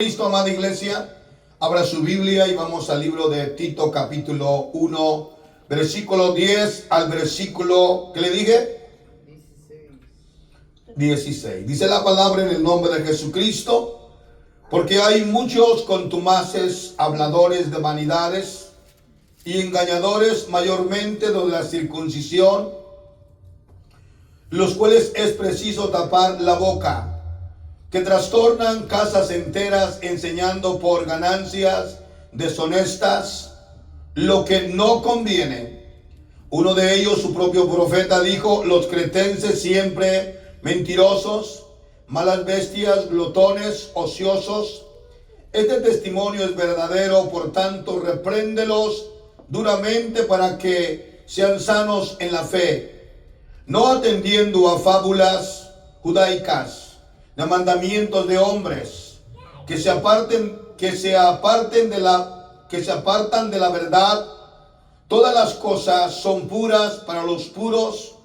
Cristo, amada iglesia, abra su Biblia y vamos al libro de Tito, capítulo 1, versículo 10 al versículo, ¿qué le dije? 16. Dice la palabra en el nombre de Jesucristo, porque hay muchos contumaces, habladores de vanidades y engañadores, mayormente de la circuncisión, los cuales es preciso tapar la boca, que trastornan casas enteras enseñando por ganancias deshonestas lo que no conviene. Uno de ellos, su propio profeta, dijo: los cretenses siempre mentirosos, malas bestias, glotones, ociosos. Este testimonio es verdadero, por tanto, repréndelos duramente para que sean sanos en la fe, no atendiendo a fábulas judaicas, de mandamientos de hombres, que se apartan de la verdad. Todas las cosas son puras para los puros,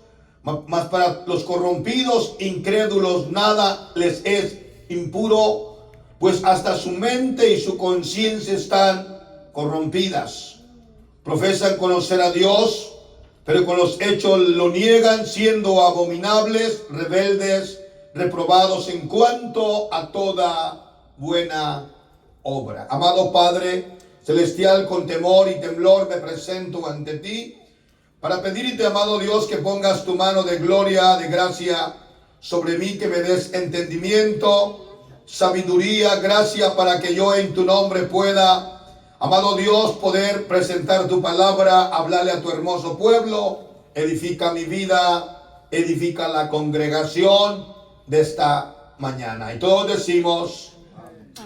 mas para los corrompidos, incrédulos, nada les es impuro, pues hasta su mente y su conciencia están corrompidas. Profesan conocer a Dios, pero con los hechos lo niegan, siendo abominables, rebeldes, reprobados en cuanto a toda buena obra. Amado Padre celestial, con temor y temblor me presento ante ti para pedirte, amado Dios, que pongas tu mano de gloria, de gracia sobre mí, que me des entendimiento, sabiduría, gracia, para que yo en tu nombre pueda, amado Dios, poder presentar tu palabra, hablarle a tu hermoso pueblo. Edifica mi vida, edifica la congregación de esta mañana. Y todos decimos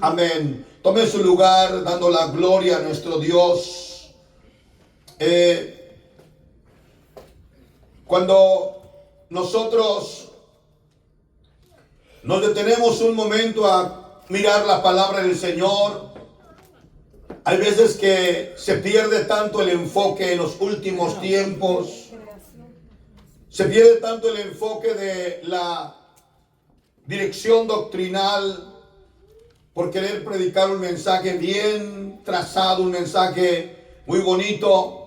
amén. Tome su lugar dando la gloria a nuestro Dios. Cuando nosotros nos detenemos un momento a mirar la palabra del Señor, hay veces que se pierde tanto el enfoque en los últimos tiempos. Se pierde tanto el enfoque de la dirección doctrinal por querer predicar un mensaje bien trazado, un mensaje muy bonito,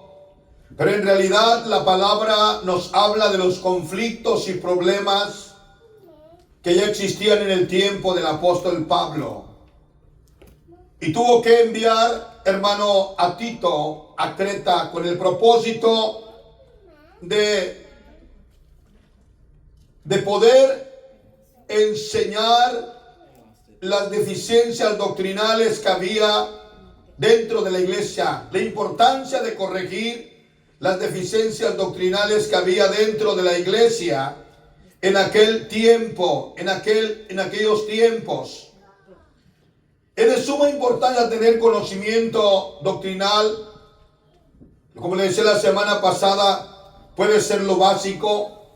pero en realidad la palabra nos habla de los conflictos y problemas que ya existían en el tiempo del apóstol Pablo, y tuvo que enviar, hermano, a Tito a Creta con el propósito de poder enseñar las deficiencias doctrinales que había dentro de la iglesia, la importancia de corregir las deficiencias doctrinales que había dentro de la iglesia en aquel tiempo, en aquellos tiempos. Es de suma importancia tener conocimiento doctrinal. Como le decía la semana pasada, puede ser lo básico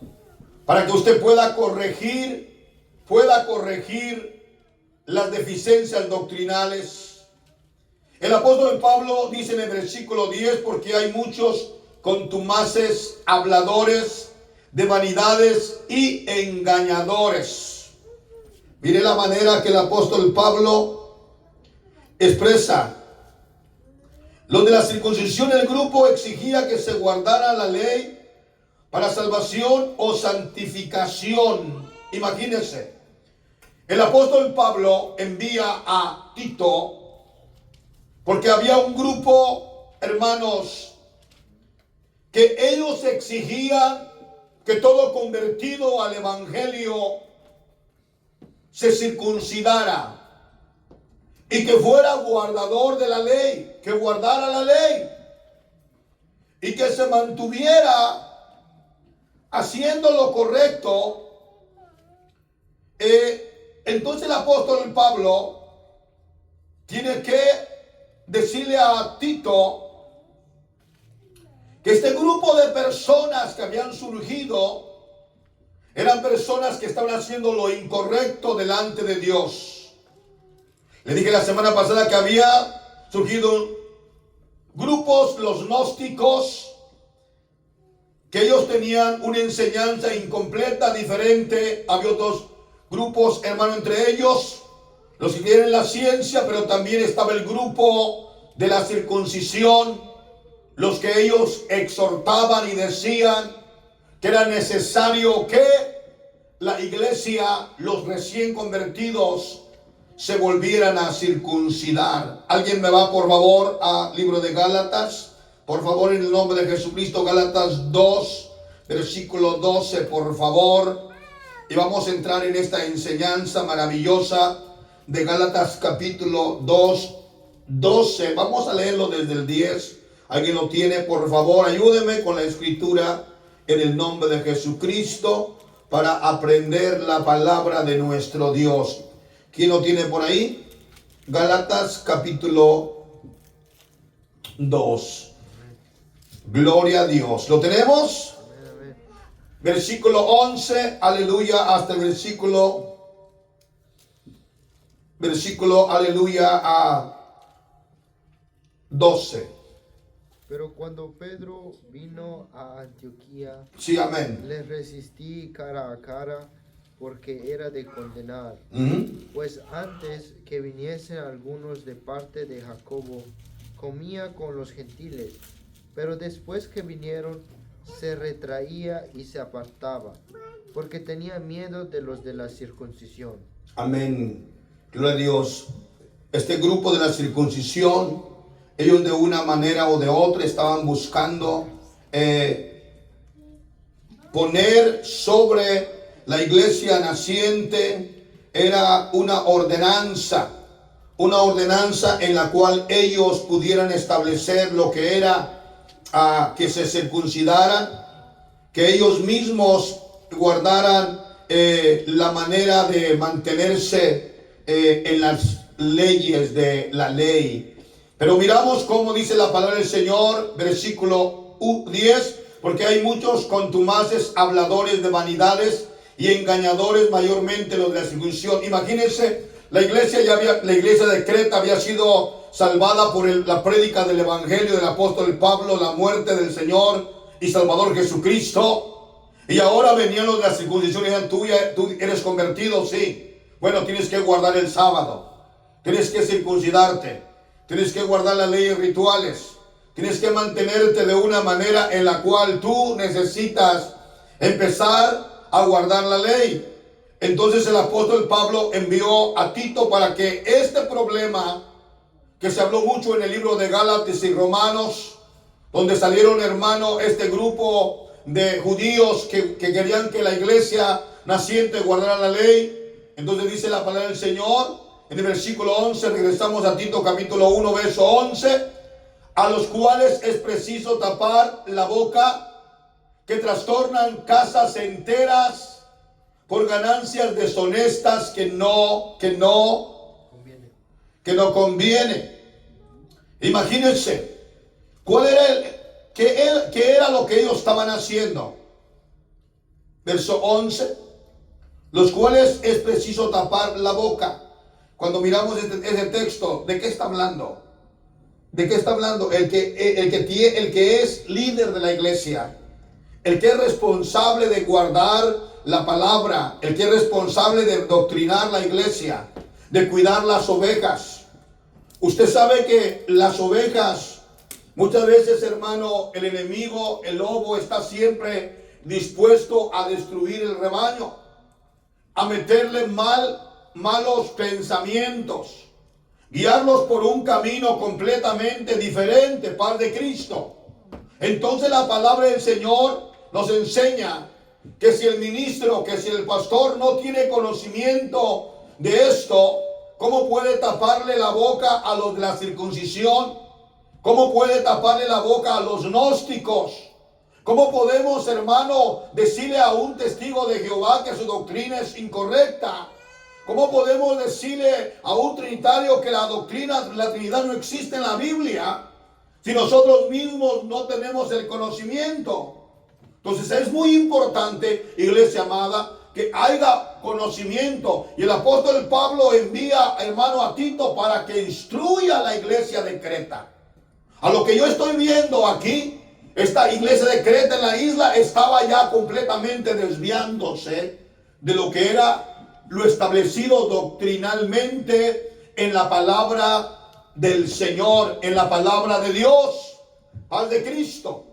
para que usted pueda corregir las deficiencias doctrinales. El apóstol Pablo dice en el versículo 10, porque hay muchos contumaces, habladores de vanidades y engañadores. Mire la manera que el apóstol Pablo expresa. Los de la circuncisión, el grupo exigía que se guardara la ley para salvación o santificación. Imagínense, el apóstol Pablo envía a Tito porque había un grupo, hermanos, que ellos exigían que todo convertido al evangelio se circuncidara y que fuera guardador de la ley, que guardara la ley y que se mantuviera haciendo lo correcto. Entonces el apóstol Pablo tiene que decirle a Tito que este grupo de personas que habían surgido eran personas que estaban haciendo lo incorrecto delante de Dios. Le dije la semana pasada que había surgido grupos, los gnósticos, que ellos tenían una enseñanza incompleta, diferente. Había otros grupos, hermano, entre ellos los que tienen la ciencia, pero también estaba el grupo de la circuncisión, los que ellos exhortaban y decían que era necesario que la iglesia, los recién convertidos, se volvieran a circuncidar. ¿Alguien me va por favor al libro de Gálatas? Por favor, en el nombre de Jesucristo, Gálatas 2, versículo 12, por favor. Y vamos a entrar en esta enseñanza maravillosa de Gálatas capítulo 2, 12. Vamos a leerlo desde el 10. ¿Alguien lo tiene? Por favor, ayúdeme con la escritura en el nombre de Jesucristo para aprender la palabra de nuestro Dios. ¿Quién lo tiene por ahí? Gálatas capítulo 2. Gloria a Dios. ¿Lo tenemos? Versículo 11, aleluya, hasta el versículo, aleluya, a 12. Pero cuando Pedro vino a Antioquía, Sí, amén. le resistí cara a cara, porque era de condenar. Pues antes que viniesen algunos de parte de Jacobo, comía con los gentiles, pero después que vinieron, se retraía y se apartaba, porque tenía miedo de los de la circuncisión. Amén. Gloria a Dios. Este grupo de la circuncisión, ellos de una manera o de otra estaban buscando poner sobre la iglesia naciente. Era una ordenanza en la cual ellos pudieran establecer lo que era que se circuncidaran, que ellos mismos guardaran la manera de mantenerse en las leyes de la ley. Pero miramos cómo dice la palabra del Señor, versículo 10, porque hay muchos contumaces, habladores de vanidades y engañadores, mayormente los de la circuncisión. Imagínense, la iglesia de Creta había sido salvada por la prédica del evangelio del apóstol Pablo, la muerte del Señor y Salvador Jesucristo. Y ahora venían los de la circuncisión y decían, tú eres convertido, sí. Bueno, tienes que guardar el sábado, tienes que circuncidarte, tienes que guardar las leyes rituales, tienes que mantenerte de una manera en la cual tú necesitas empezar a guardar la ley. Entonces el apóstol Pablo envió a Tito para que este problema, que se habló mucho en el libro de Gálatas y Romanos, donde salieron, hermano, este grupo de judíos que querían que la iglesia naciente guardara la ley. Entonces dice la palabra del Señor en el versículo 11, regresamos a Tito capítulo 1, verso 11, a los cuales es preciso tapar la boca, que trastornan casas enteras por ganancias deshonestas que no conviene. Imagínense, ¿qué era lo que ellos estaban haciendo? Verso 11, los cuales es preciso tapar la boca. Cuando miramos ese texto, ¿de qué está hablando? ¿De qué está hablando? El que es líder de la iglesia, el que es responsable de guardar la palabra, el que es responsable de doctrinar la iglesia, de cuidar las ovejas. Usted sabe que las ovejas, muchas veces, hermano, el enemigo, el lobo, está siempre dispuesto a destruir el rebaño, a meterle malos pensamientos, guiarlos por un camino completamente diferente, paz de Cristo. Entonces la palabra del Señor nos enseña que si el ministro, que si el pastor no tiene conocimiento de esto, ¿cómo puede taparle la boca a los de la circuncisión? ¿Cómo puede taparle la boca a los gnósticos? ¿Cómo podemos, hermano, decirle a un testigo de Jehová que su doctrina es incorrecta? ¿Cómo podemos decirle a un trinitario que la doctrina de la Trinidad no existe en la Biblia si nosotros mismos no tenemos el conocimiento? Entonces es muy importante, iglesia amada, que haya conocimiento. Y el apóstol Pablo envía, hermano, a Tito para que instruya a la iglesia de Creta. A lo que yo estoy viendo aquí, esta iglesia de Creta en la isla estaba ya completamente desviándose de lo que era lo establecido doctrinalmente en la palabra del Señor, en la palabra de Dios, paz de Cristo.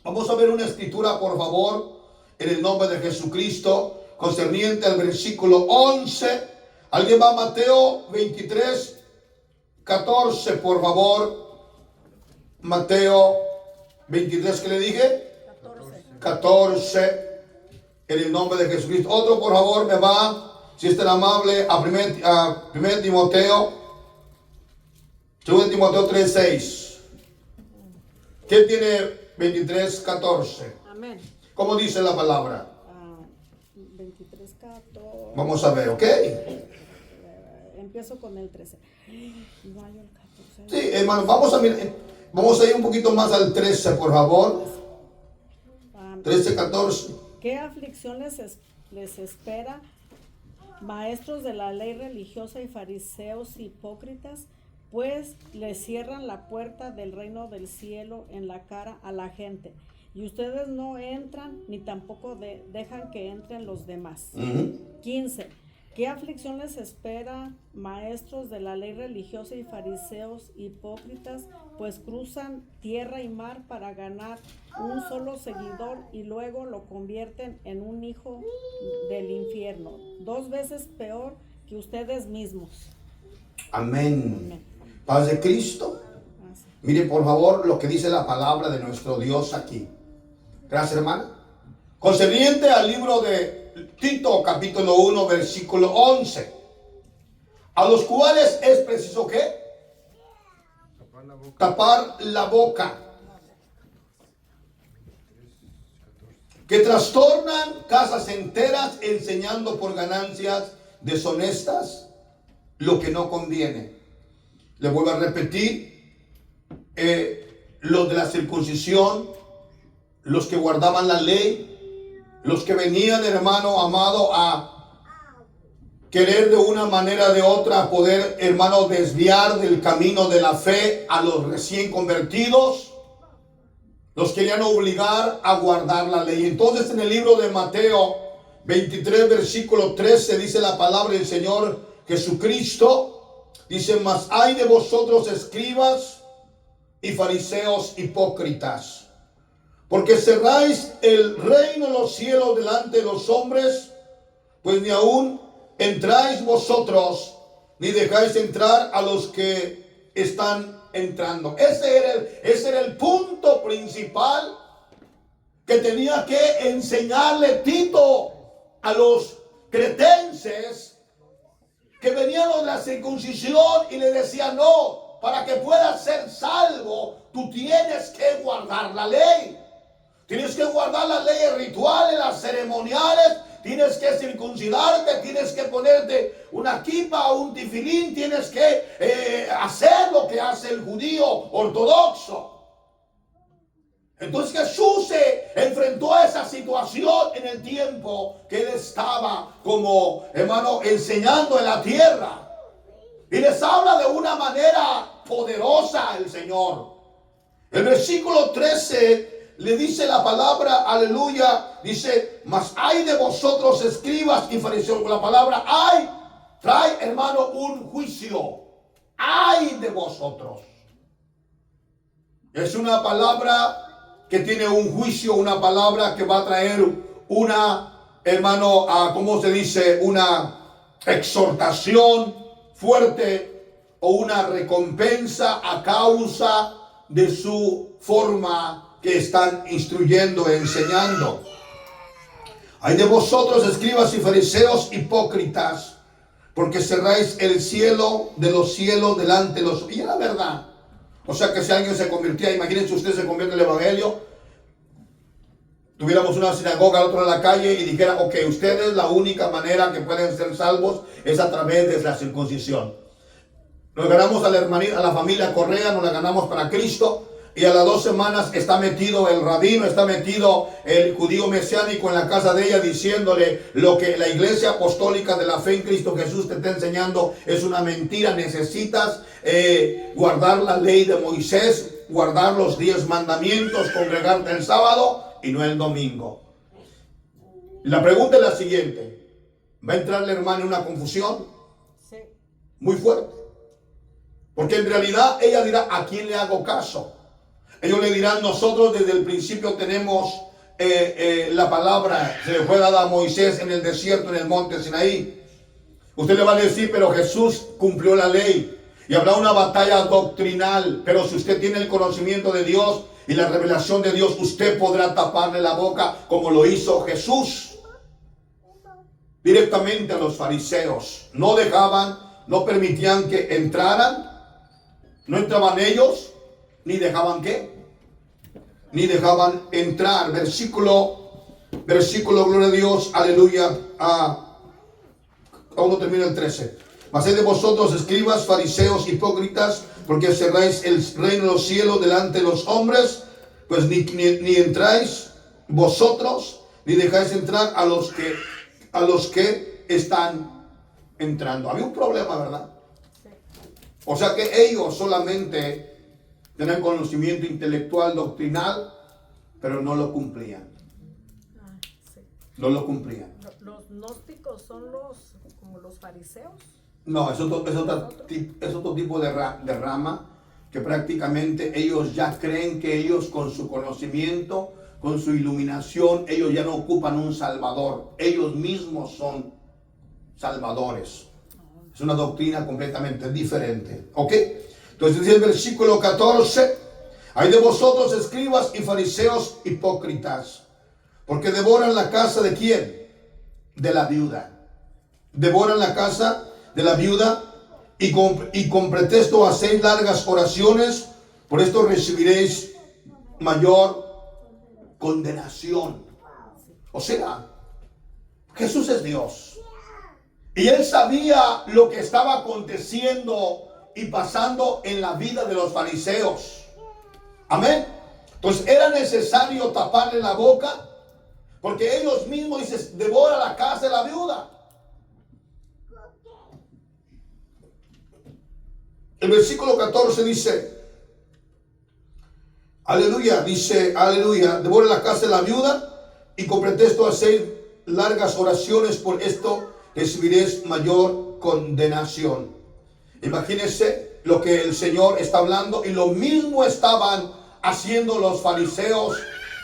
Vamos a ver una escritura, por favor, en el nombre de Jesucristo, concerniente al versículo 11. ¿Alguien va a Mateo 23, 14, por favor? Mateo 23, ¿qué le dije? 14, en el nombre de Jesucristo. Otro, por favor, me va, si es tan amable, a 1 Timoteo, 2 Timoteo 3, 6. ¿Qué tiene 23, 14? Amén. ¿Cómo dice la palabra? 23, 14. Vamos a ver, ¿ok? Empiezo con el 13. No hay el 14. Sí, hermano, vamos a ir un poquito más al 13, por favor. 13, 14. ¿Qué aflicción les espera, maestros de la ley religiosa y fariseos hipócritas? Pues les cierran la puerta del reino del cielo en la cara a la gente, y ustedes no entran ni tampoco dejan que entren los demás. 15. ¿Qué aflicción les espera, maestros de la ley religiosa y fariseos hipócritas? Pues cruzan tierra y mar para ganar un solo seguidor y luego lo convierten en un hijo del infierno, 2 veces peor que ustedes mismos. Amén. Paz de Cristo. Mire, por favor, lo que dice la palabra de nuestro Dios aquí. Gracias, hermana. Concerniente al libro de Tito, capítulo 1, versículo 11. A los cuales es preciso, ¿qué? Tapar la boca. Que trastornan casas enteras enseñando por ganancias deshonestas lo que no conviene. Le vuelvo a repetir, los de la circuncisión, los que guardaban la ley, los que venían, hermano amado, a querer de una manera o de otra poder, hermano, desviar del camino de la fe a los recién convertidos, los querían obligar a guardar la ley. Entonces, en el libro de Mateo 23, versículo 13, dice la palabra del Señor Jesucristo, dice: mas hay de vosotros, escribas y fariseos hipócritas, porque cerráis el reino de los cielos delante de los hombres, pues ni aún entráis vosotros, ni dejáis entrar a los que están entrando. Ese era el punto principal que tenía que enseñarle Tito a los cretenses que venían de la circuncisión, y le decía: no, para que puedas ser salvo, tú tienes que guardar la ley. Tienes que guardar las leyes rituales, las ceremoniales, tienes que circuncidarte, tienes que ponerte una kipa o un tefilín, tienes que hacer lo que hace el judío ortodoxo. Entonces Jesús se enfrentó a esa situación en el tiempo que él estaba como, hermano, enseñando en la tierra. Y les habla de una manera poderosa el Señor. El versículo 13 le dice la palabra, aleluya, dice: mas hay de vosotros, escribas y fariseos. La palabra hay trae, hermano, un juicio. Hay de vosotros. Es una palabra que tiene un juicio, una palabra que va a traer una, hermano, ¿cómo se dice? Una exhortación fuerte o una recompensa a causa de su forma que están instruyendo, enseñando. Hay de vosotros, escribas y fariseos hipócritas, porque cerráis el cielo de los cielos delante de los... Y es la verdad. O sea que si alguien se convirtiera, imagínense usted se convierte en el evangelio, tuviéramos una sinagoga al otro de la calle y dijera: ok, ustedes la única manera que pueden ser salvos es a través de la circuncisión. Nos ganamos a la hermanita, a la familia Correa, nos la ganamos para Cristo. Y a las 2 semanas está metido el rabino, está metido el judío mesiánico en la casa de ella, diciéndole: lo que la iglesia apostólica de la fe en Cristo Jesús te está enseñando es una mentira. Necesitas guardar la ley de Moisés, guardar los 10 mandamientos, congregarte el sábado y no el domingo. La pregunta es la siguiente: va a entrar la hermana en una confusión Sí. muy fuerte. Porque en realidad ella dirá, ¿a quién le hago caso? Ellos le dirán, nosotros desde el principio tenemos la palabra, se le fue dada a Moisés en el desierto, en el monte Sinaí. Usted le va a decir, pero Jesús cumplió la ley. Y habrá una batalla doctrinal, pero si usted tiene el conocimiento de Dios y la revelación de Dios, usted podrá taparle la boca como lo hizo Jesús. Directamente a los fariseos. No dejaban, no permitían que entraran. No entraban ellos, ni dejaban ¿qué? Ni dejaban entrar. Versículo, gloria a Dios, aleluya. Aún no termina el 13. Mas hay de vosotros, escribas, fariseos, hipócritas, porque cerráis el reino de los cielos delante de los hombres, pues ni entráis vosotros, ni dejáis entrar a los que están entrando. Había un problema, ¿verdad? O sea que ellos solamente tenían conocimiento intelectual, doctrinal, pero no lo cumplían. Sí. No lo cumplían. Los gnósticos son como los fariseos. No, es otro tipo de rama que prácticamente ellos ya creen que ellos con su conocimiento, con su iluminación, ellos ya no ocupan un salvador. Ellos mismos son salvadores. Es una doctrina completamente diferente. ¿Ok? Entonces dice el versículo 14. Hay de vosotros, escribas y fariseos hipócritas, porque devoran la casa ¿de quién? De la viuda. Devoran la casa de la viuda y con pretexto hacéis largas oraciones, por esto recibiréis mayor condenación. O sea, Jesús es Dios. Y él sabía lo que estaba aconteciendo y pasando en la vida de los fariseos. Amén. Entonces era necesario taparle la boca, porque ellos mismos dicen, devora la casa de la viuda. El versículo 14 dice, aleluya, devora la casa de la viuda y con pretexto hacer largas oraciones, por esto recibiréis mayor condenación. Imagínense lo que el Señor está hablando, y lo mismo estaban haciendo los fariseos,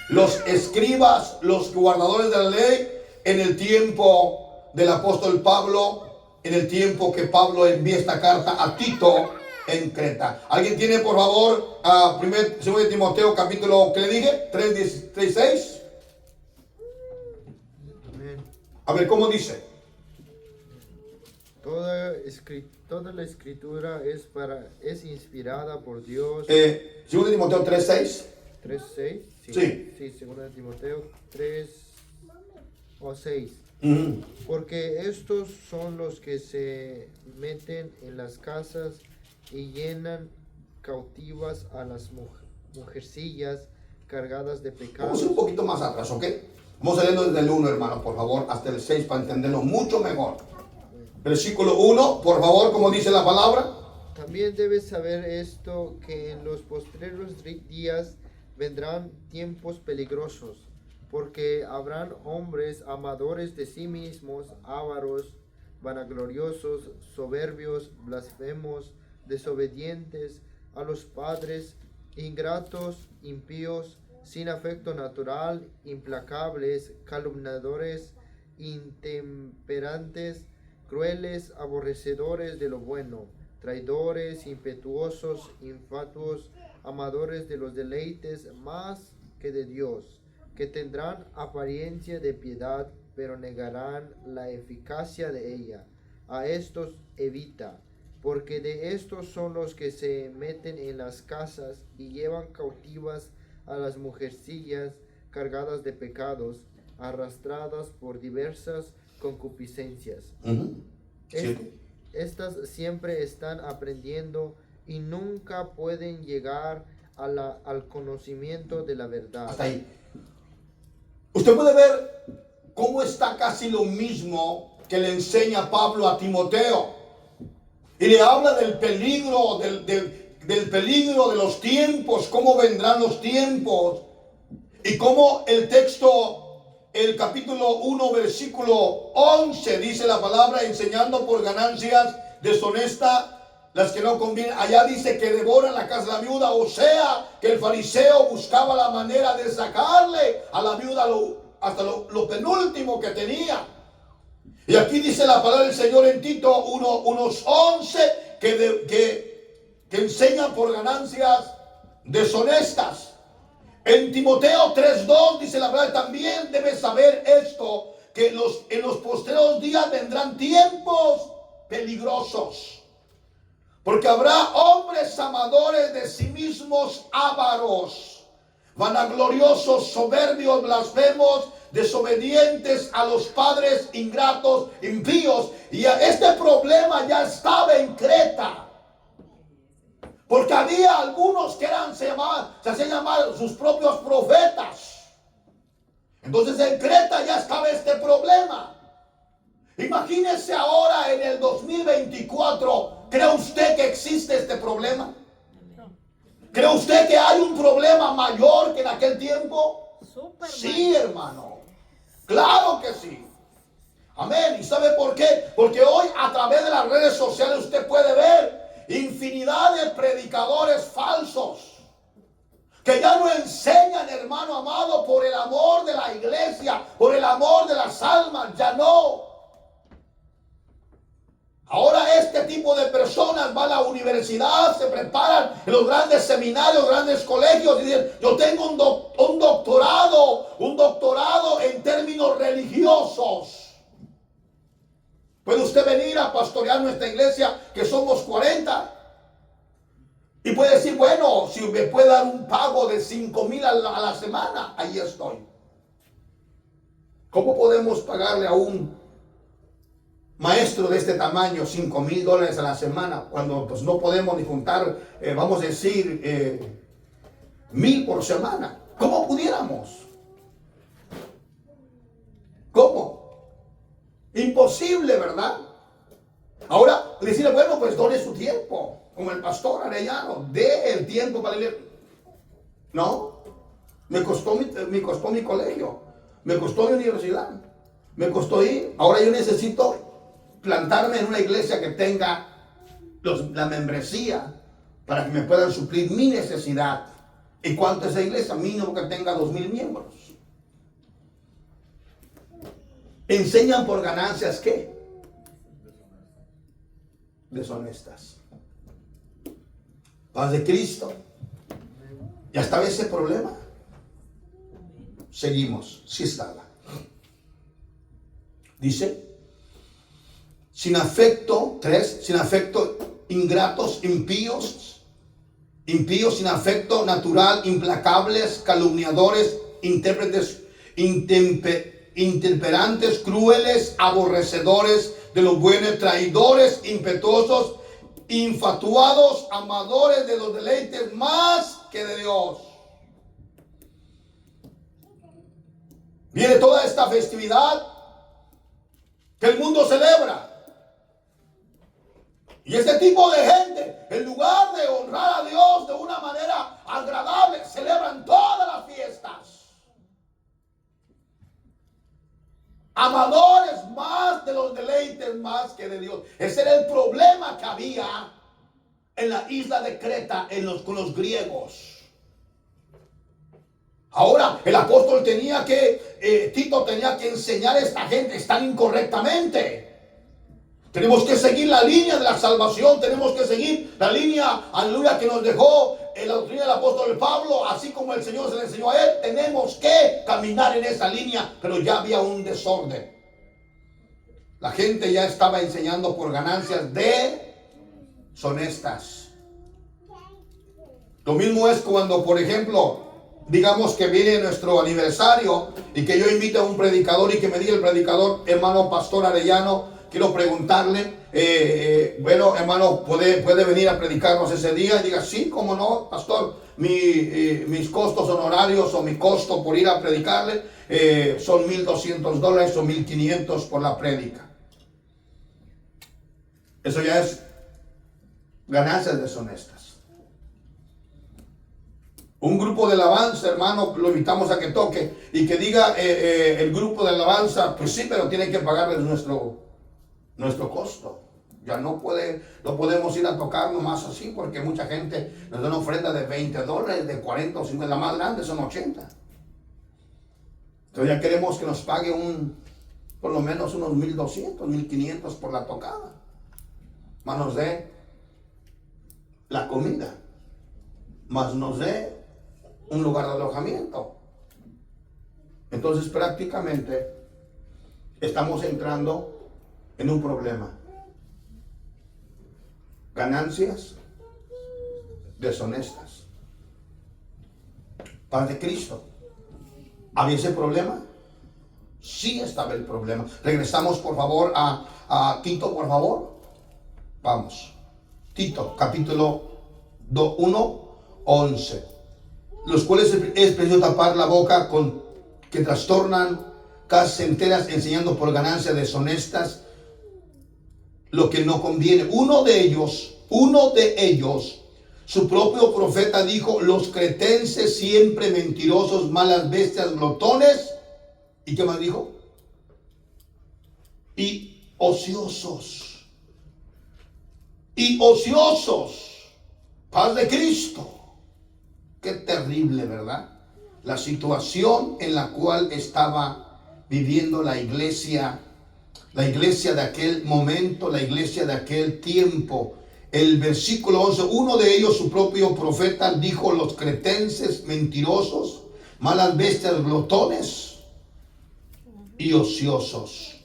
los escribas, los guardadores de la ley en el tiempo del apóstol Pablo, en el tiempo que Pablo envía esta carta a Tito en Creta. ¿Alguien tiene por favor 2 de Timoteo capítulo, ¿qué le dije? 3:6. A ver, ¿cómo dice? Toda la escritura es inspirada por Dios. 2 de Timoteo 3:6. 3:6. Sí. Sí, 2 de Timoteo 3 o 6. Uh-huh. Porque estos son los que se meten en las casas y llenan cautivas a las mujercillas cargadas de pecados. Vamos un poquito más atrás, ¿ok? Vamos leyendo desde el 1, hermano, por favor, hasta el 6 para entenderlo mucho mejor. Versículo 1, por favor, como dice la palabra. También debes saber esto, que en los postreros días vendrán tiempos peligrosos, porque habrán hombres amadores de sí mismos, ávaros, vanagloriosos, soberbios, blasfemos, desobedientes a los padres, ingratos, impíos, sin afecto natural, implacables, calumniadores, intemperantes, crueles, aborrecedores de lo bueno, traidores, impetuosos, infatuos, amadores de los deleites más que de Dios, que tendrán apariencia de piedad, pero negarán la eficacia de ella. A estos evita, porque de estos son los que se meten en las casas y llevan cautivas a las mujercillas cargadas de pecados, arrastradas por diversas concupiscencias. Uh-huh. Sí. Estas siempre están aprendiendo y nunca pueden llegar al conocimiento de la verdad. Hasta ahí. Usted puede ver cómo está casi lo mismo que le enseña Pablo a Timoteo. Y le habla del peligro, del peligro de los tiempos, cómo vendrán los tiempos. Y cómo el texto el capítulo 1, versículo 11, dice la palabra, enseñando por ganancias deshonestas las que no convienen. Allá dice que devoran la casa de la viuda, o sea, que el fariseo buscaba la manera de sacarle a la viuda hasta lo penúltimo que tenía. Y aquí dice la palabra del Señor en Tito 1:11 que enseñan por ganancias deshonestas. En Timoteo 3:2 dice la palabra, también debes saber esto, que en los postreros días vendrán tiempos peligrosos, porque habrá hombres amadores de sí mismos, ávaros, vanagloriosos, soberbios, blasfemos, desobedientes a los padres, ingratos, impíos. Y este problema ya estaba en Creta, porque había algunos que se hacían llamar sus propios profetas. Entonces en Creta ya estaba este problema. Imagínese ahora en el 2024, ¿cree usted que existe este problema? ¿Cree usted que hay un problema mayor que en aquel tiempo? Sí, hermano. Claro que sí. Amén. ¿Y sabe por qué? Porque hoy a través de las redes sociales usted puede ver infinidad de predicadores falsos que ya no enseñan, hermano amado, por el amor de la iglesia, por el amor de las almas. Ya no. Ahora este tipo de personas van a la universidad, se preparan en los grandes seminarios, grandes colegios y dicen, yo tengo un doctorado en términos religiosos. Puede usted venir a pastorear nuestra iglesia, que somos 40, y puede decir, bueno, si me puede dar un pago de 5,000 a la semana, ahí estoy. ¿Cómo podemos pagarle a un maestro de este tamaño $5,000 a la semana cuando pues no podemos ni juntar, vamos a decir, 1,000 por semana? ¿Cómo pudiéramos? ¿Cómo? Imposible, ¿verdad? Ahora, decirle, bueno, pues done su tiempo, como el pastor Arellano, dé el tiempo para leer. No, me costó mi colegio, me costó mi universidad, me costó ir. Ahora yo necesito plantarme en una iglesia que tenga la membresía para que me puedan suplir mi necesidad. ¿Y cuánto es esa iglesia? Mínimo que tenga 2,000 miembros. Enseñan por ganancias, ¿qué? Deshonestas. Paz de Cristo. ¿Ya estaba ese problema? Seguimos. Sí estaba. Dice, sin afecto, 3, sin afecto, ingratos, impíos, sin afecto natural, implacables, calumniadores, intérpretes, intemperantes, crueles, aborrecedores de lo bueno, traidores, impetuosos, infatuados, amadores de los deleites más que de Dios. Viene toda esta festividad que el mundo celebra. Y este tipo de gente, en lugar de honrar a Dios de una manera agradable, celebran todas las fiestas. Amadores más de los deleites más que de Dios. Ese era el problema que había en la isla de Creta con los griegos. Ahora el apóstol Tito tenía que enseñar a esta gente, están incorrectamente. Tenemos que seguir la línea de la salvación, tenemos que seguir la línea, aleluya, que nos dejó la doctrina del apóstol Pablo, así como el Señor se le enseñó a él. Tenemos que caminar en esa línea, pero ya había un desorden. La gente ya estaba enseñando por ganancias deshonestas. Lo mismo es cuando, por ejemplo, digamos que viene nuestro aniversario y que yo invite a un predicador y que me diga el predicador, hermano pastor Arellano, quiero preguntarle, bueno, hermano, ¿puede venir a predicarnos ese día? Y diga, sí, cómo no, pastor, mis costos honorarios o mi costo por ir a predicarle son $1,200 o $1,500 por la prédica. Eso ya es ganancias deshonestas. Un grupo de alabanza, hermano, lo invitamos a que toque y que diga el grupo de alabanza, pues sí, pero tiene que pagarles nuestro costo. Ya no podemos ir a tocar nomás así, porque mucha gente nos da una ofrenda de $20, de 40 o 50, la más grande son 80. Entonces ya queremos que nos pague por lo menos unos 1,200, 1,500 por la tocada. Más nos dé la comida, más nos dé un lugar de alojamiento. Entonces prácticamente estamos entrando en un problema. Ganancias deshonestas. Paz de Cristo. ¿Había ese problema? Sí estaba el problema. Regresamos por favor a Tito, por favor. Vamos. Tito, capítulo 1, 11. Los cuales es preciso tapar la boca con que trastornan casas enteras, enseñando por ganancias deshonestas lo que no conviene. Uno de ellos, su propio profeta dijo: los cretenses siempre mentirosos, malas bestias, glotones. ¿Y qué más dijo? Y ociosos. Y ociosos. Paz de Cristo. Qué terrible, ¿verdad? La situación en la cual estaba viviendo la iglesia de aquel momento, la iglesia de aquel tiempo. El versículo 11, uno de ellos, su propio profeta, dijo: los cretenses mentirosos, malas bestias, glotones y ociosos.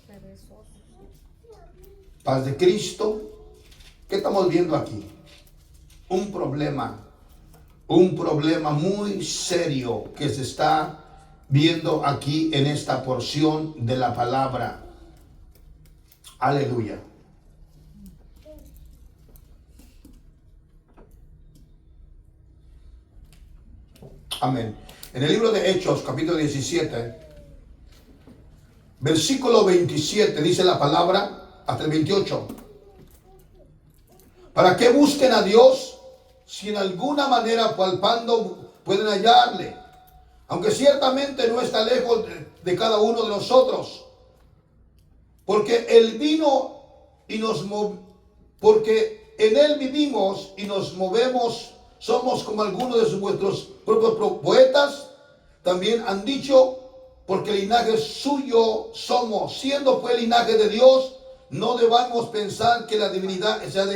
Paz de Cristo. ¿Qué estamos viendo aquí? Un problema muy serio que se está viendo aquí en esta porción de la palabra. Aleluya. Amén. En el libro de Hechos, capítulo 17, versículo 27, dice la palabra, hasta el 28. ¿Para qué busquen a Dios si en alguna manera palpando pueden hallarle? Aunque ciertamente no está lejos de cada uno de nosotros. Porque Él vino y porque en Él vivimos y nos movemos. Somos como algunos de vuestros propios poetas también han dicho, porque linaje suyo somos. Siendo pues linaje de Dios, no debamos pensar que la divinidad sea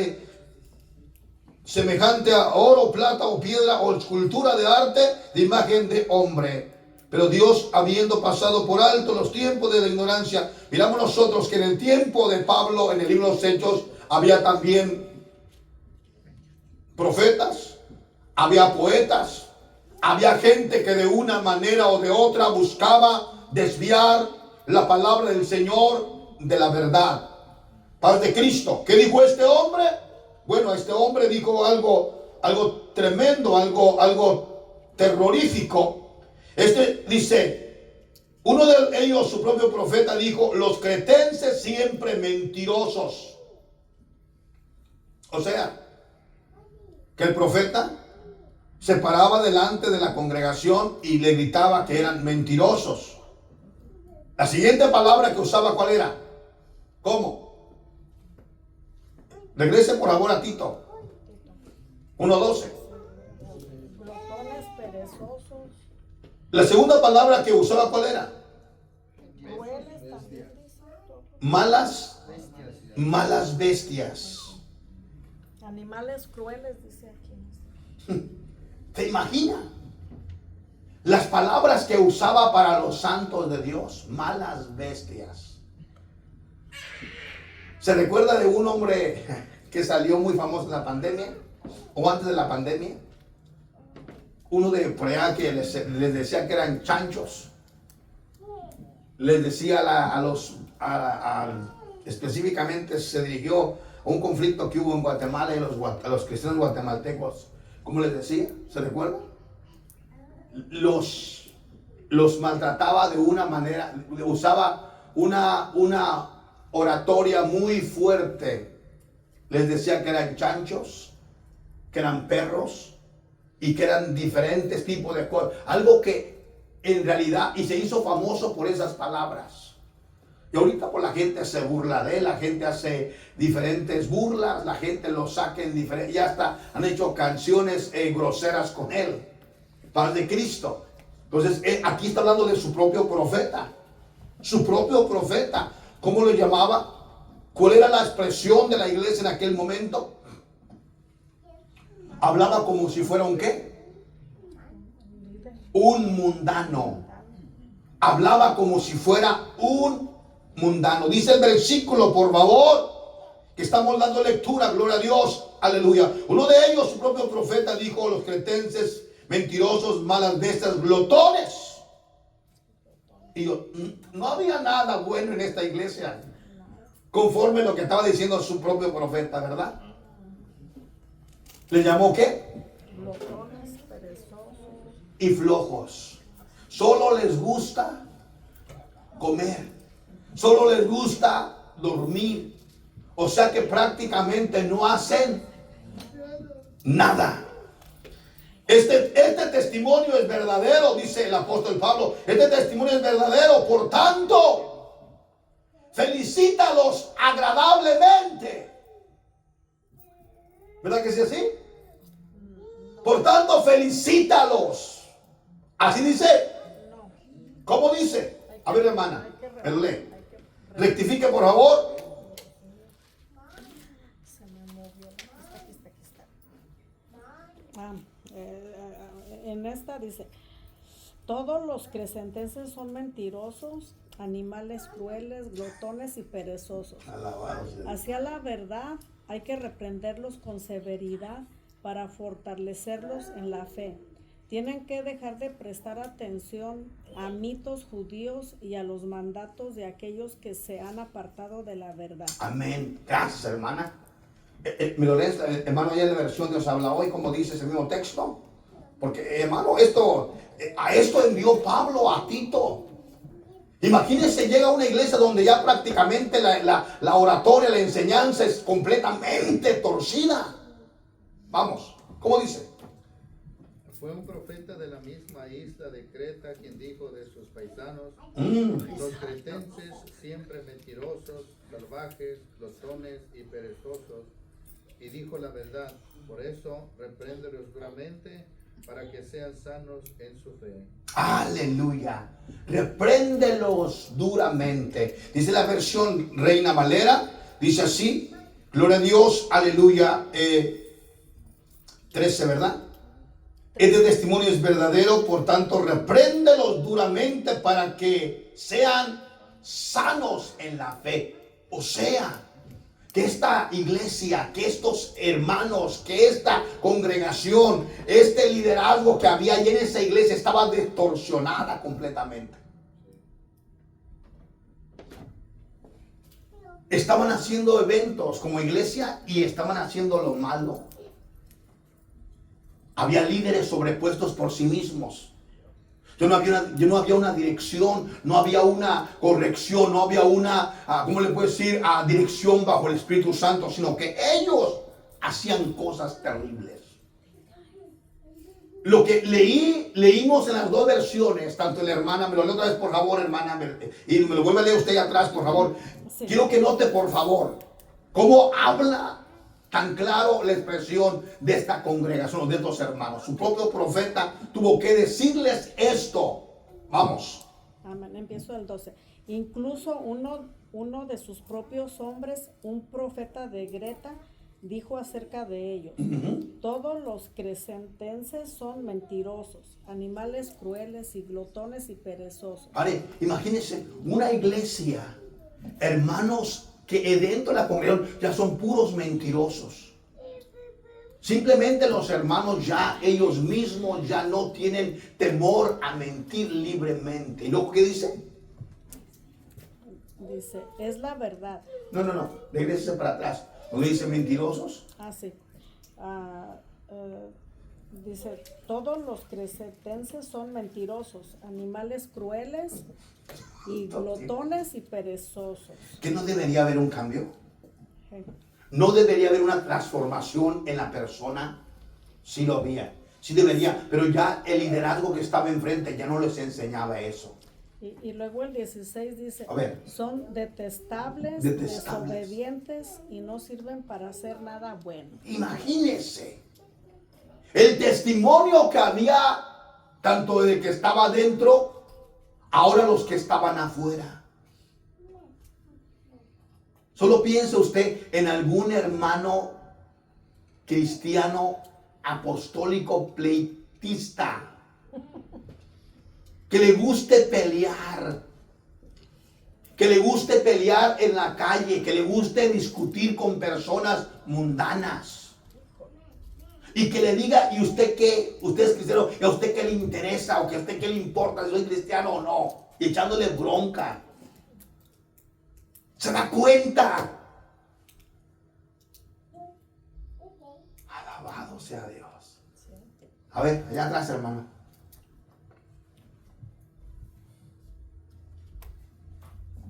semejante a oro, plata o piedra o escultura de arte de imagen de hombre. Pero Dios, habiendo pasado por alto los tiempos de la ignorancia, miramos nosotros que en el tiempo de Pablo, en el libro de los Hechos, había también profetas, había poetas, había gente que de una manera o de otra buscaba desviar la palabra del Señor de la verdad. Paz de Cristo. ¿Qué dijo este hombre? Bueno, este hombre dijo algo tremendo, algo terrorífico. Dice, uno de ellos, su propio profeta, dijo: los cretenses siempre mentirosos. O sea, que el profeta se paraba delante de la congregación y le gritaba que eran mentirosos. La siguiente palabra que usaba, ¿cuál era? ¿Cómo? Regrese por favor a Tito 1:12. Glotones, perezosos. La segunda palabra que usaba, ¿cuál era? Crueles también. Malas bestias. Animales crueles, dice aquí. ¿Te imaginas? Las palabras que usaba para los santos de Dios: malas bestias. ¿Se recuerda de un hombre que salió muy famoso en la pandemia? O antes de la pandemia. Uno de por allá que les decía que eran chanchos. Les decía específicamente se dirigió a un conflicto que hubo en Guatemala y a los cristianos guatemaltecos. ¿Cómo les decía? ¿Se recuerda? Los maltrataba de una manera, usaba una oratoria muy fuerte. Les decía que eran chanchos, que eran perros, y que eran diferentes tipos de cosas. Algo que en realidad, y se hizo famoso por esas palabras. Y ahorita pues la gente se burla de él, la gente hace diferentes burlas, la gente lo saca en diferentes, ya hasta han hecho canciones groseras con él, paz de Cristo. Entonces aquí está hablando de su propio profeta. Su propio profeta. ¿Cómo lo llamaba? ¿Cuál era la expresión de la iglesia en aquel momento? Hablaba como si fuera un ¿qué? Un mundano. Hablaba como si fuera un mundano. Dice el versículo, por favor, que estamos dando lectura, gloria a Dios, aleluya. Uno de ellos, su propio profeta, dijo: los cretenses, mentirosos, malas bestias, glotones. Y yo, no había nada bueno en esta iglesia, conforme a lo que estaba diciendo su propio profeta, ¿verdad? ¿Le llamó qué? Glotones, perezosos. Y flojos. Solo les gusta comer. Solo les gusta dormir. O sea que prácticamente no hacen nada. Este testimonio es verdadero, dice el apóstol Pablo. Este testimonio es verdadero, por tanto, felicítalos agradablemente. ¿Verdad que es así? Por tanto, felicítalos. Así dice. ¿Cómo dice? A ver, hermana, lee. Rectifique, por favor. Se me movió. Aquí está. En esta dice: todos los crecentenses son mentirosos, animales crueles, glotones y perezosos. Hacia la verdad hay que reprenderlos con severidad para fortalecerlos en la fe. Tienen que dejar de prestar atención a mitos judíos y a los mandatos de aquellos que se han apartado de la verdad. Amén. Gracias, hermana. ¿Me lo lees, hermano, ya en la versión que os habla hoy, como dice ese mismo texto? Porque, hermano, a esto envió Pablo a Tito. Imagínense, llega a una iglesia donde ya prácticamente la oratoria, la enseñanza es completamente torcida. Vamos, ¿cómo dice? Fue un profeta de la misma isla de Creta quien dijo de sus paisanos: los cretenses siempre mentirosos, salvajes, glotones y perezosos. Y dijo la verdad. Por eso, repréndelos duramente para que sean sanos en su fe. Aleluya. Repréndelos duramente. Dice la versión Reina Valera. Dice así. Gloria a Dios. Aleluya. 13, ¿verdad? Este testimonio es verdadero, por tanto, repréndelos duramente para que sean sanos en la fe. O sea, que esta iglesia, que estos hermanos, que esta congregación, este liderazgo que había allí en esa iglesia estaba distorsionada completamente. Estaban haciendo eventos como iglesia y estaban haciendo lo malo. Había líderes sobrepuestos por sí mismos. No había una dirección, no había una corrección, no había una, ¿cómo le puedo decir? Dirección bajo el Espíritu Santo, sino que ellos hacían cosas terribles. Lo que leímos en las dos versiones, tanto en la hermana, me lo leo otra vez por favor, hermana, y me lo vuelve a leer usted atrás, por favor. Sí. Quiero que note, por favor, cómo habla tan claro la expresión de esta congregación, de estos hermanos. Su propio profeta tuvo que decirles esto. Vamos. Amén. Empiezo el 12. Incluso uno de sus propios hombres, un profeta de Greta, dijo acerca de ellos: todos los crecentenses son mentirosos, animales crueles y glotones y perezosos. Vale, imagínense una iglesia, hermanos, que dentro de la congregación ya son puros mentirosos. Simplemente los hermanos ya, ellos mismos ya no tienen temor a mentir libremente. ¿Y luego qué dice? Dice, es la verdad. No, regrese para atrás. ¿No dice mentirosos? Sí. Dice, todos los crecentenses son mentirosos, animales crueles y glotones y perezosos. ¿Que no debería haber un cambio? ¿No debería haber una transformación en la persona? Sí lo había. Sí debería, pero ya el liderazgo que estaba enfrente ya no les enseñaba eso. Y luego el 16 dice, A ver. son detestables, desobedientes y no sirven para hacer nada bueno. Imagínense el testimonio que había tanto de que estaba dentro, ahora los que estaban afuera. Solo piense usted en algún hermano cristiano apostólico pleitista que le guste pelear, en la calle, que le guste discutir con personas mundanas y que le diga, ¿y usted qué? ¿Usted es cristiano? ¿Y a usted qué le interesa? ¿O que a usted qué le importa si soy cristiano o no? Y echándole bronca. ¿Se da cuenta? Alabado sea Dios. A ver, allá atrás, hermana.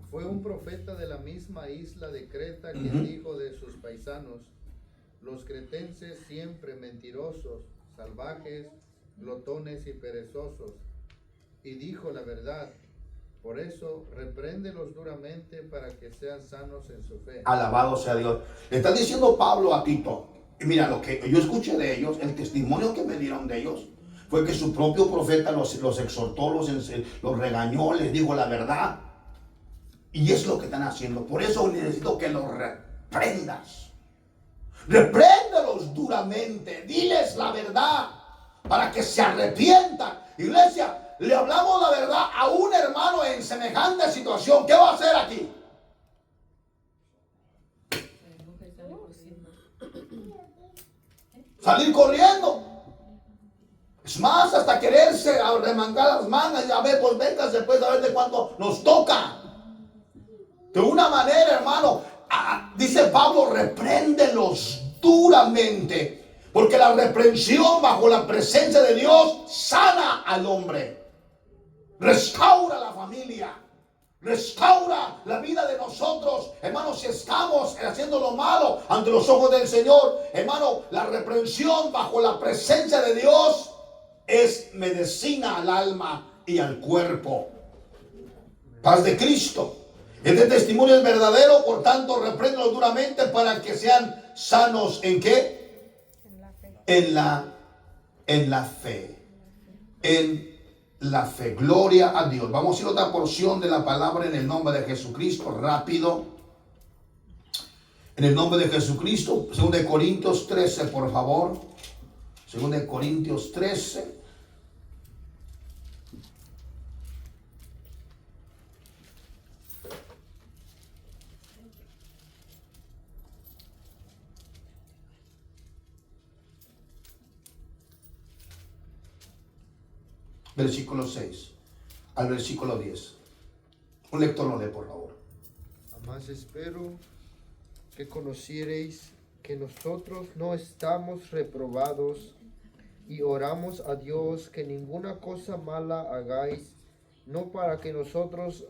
Fue un profeta de la misma isla de Creta quien dijo de sus paisanos: los cretenses siempre mentirosos, salvajes, glotones y perezosos. Y dijo la verdad. Por eso, repréndelos duramente para que sean sanos en su fe. Alabado sea Dios. Le está diciendo Pablo a Tito. Y mira, lo que yo escuché de ellos, el testimonio que me dieron de ellos, fue que su propio profeta los exhortó, los regañó, les dijo la verdad. Y es lo que están haciendo. Por eso necesito que los reprendas. Repréndelos duramente. Diles la verdad para que se arrepientan. Iglesia, le hablamos la verdad a un hermano en semejante situación. ¿Qué va a hacer aquí? Salir corriendo. Es más, hasta quererse remangar las mangas y a ver, pues venga, después a ver de cuánto nos toca. De una manera, hermano, dice Pablo, repréndelos duramente. Porque la reprensión bajo la presencia de Dios sana al hombre. Restaura la familia. Restaura la vida de nosotros. Hermano, si estamos haciendo lo malo ante los ojos del Señor, hermano, la reprensión bajo la presencia de Dios es medicina al alma y al cuerpo. Paz de Cristo. Este testimonio es verdadero, por tanto, repréndelos duramente para que sean sanos. ¿En qué? En la fe. En la fe. Gloria a Dios. Vamos a ir a otra porción de la palabra en el nombre de Jesucristo. Rápido. En el nombre de Jesucristo. 2 Corintios 13, por favor. 2 Corintios 13. Versículo 6 al versículo 10. Un lector lo lee, por favor. Mas espero que conociereis que nosotros no estamos reprobados, y oramos a Dios que ninguna cosa mala hagáis, no para que nosotros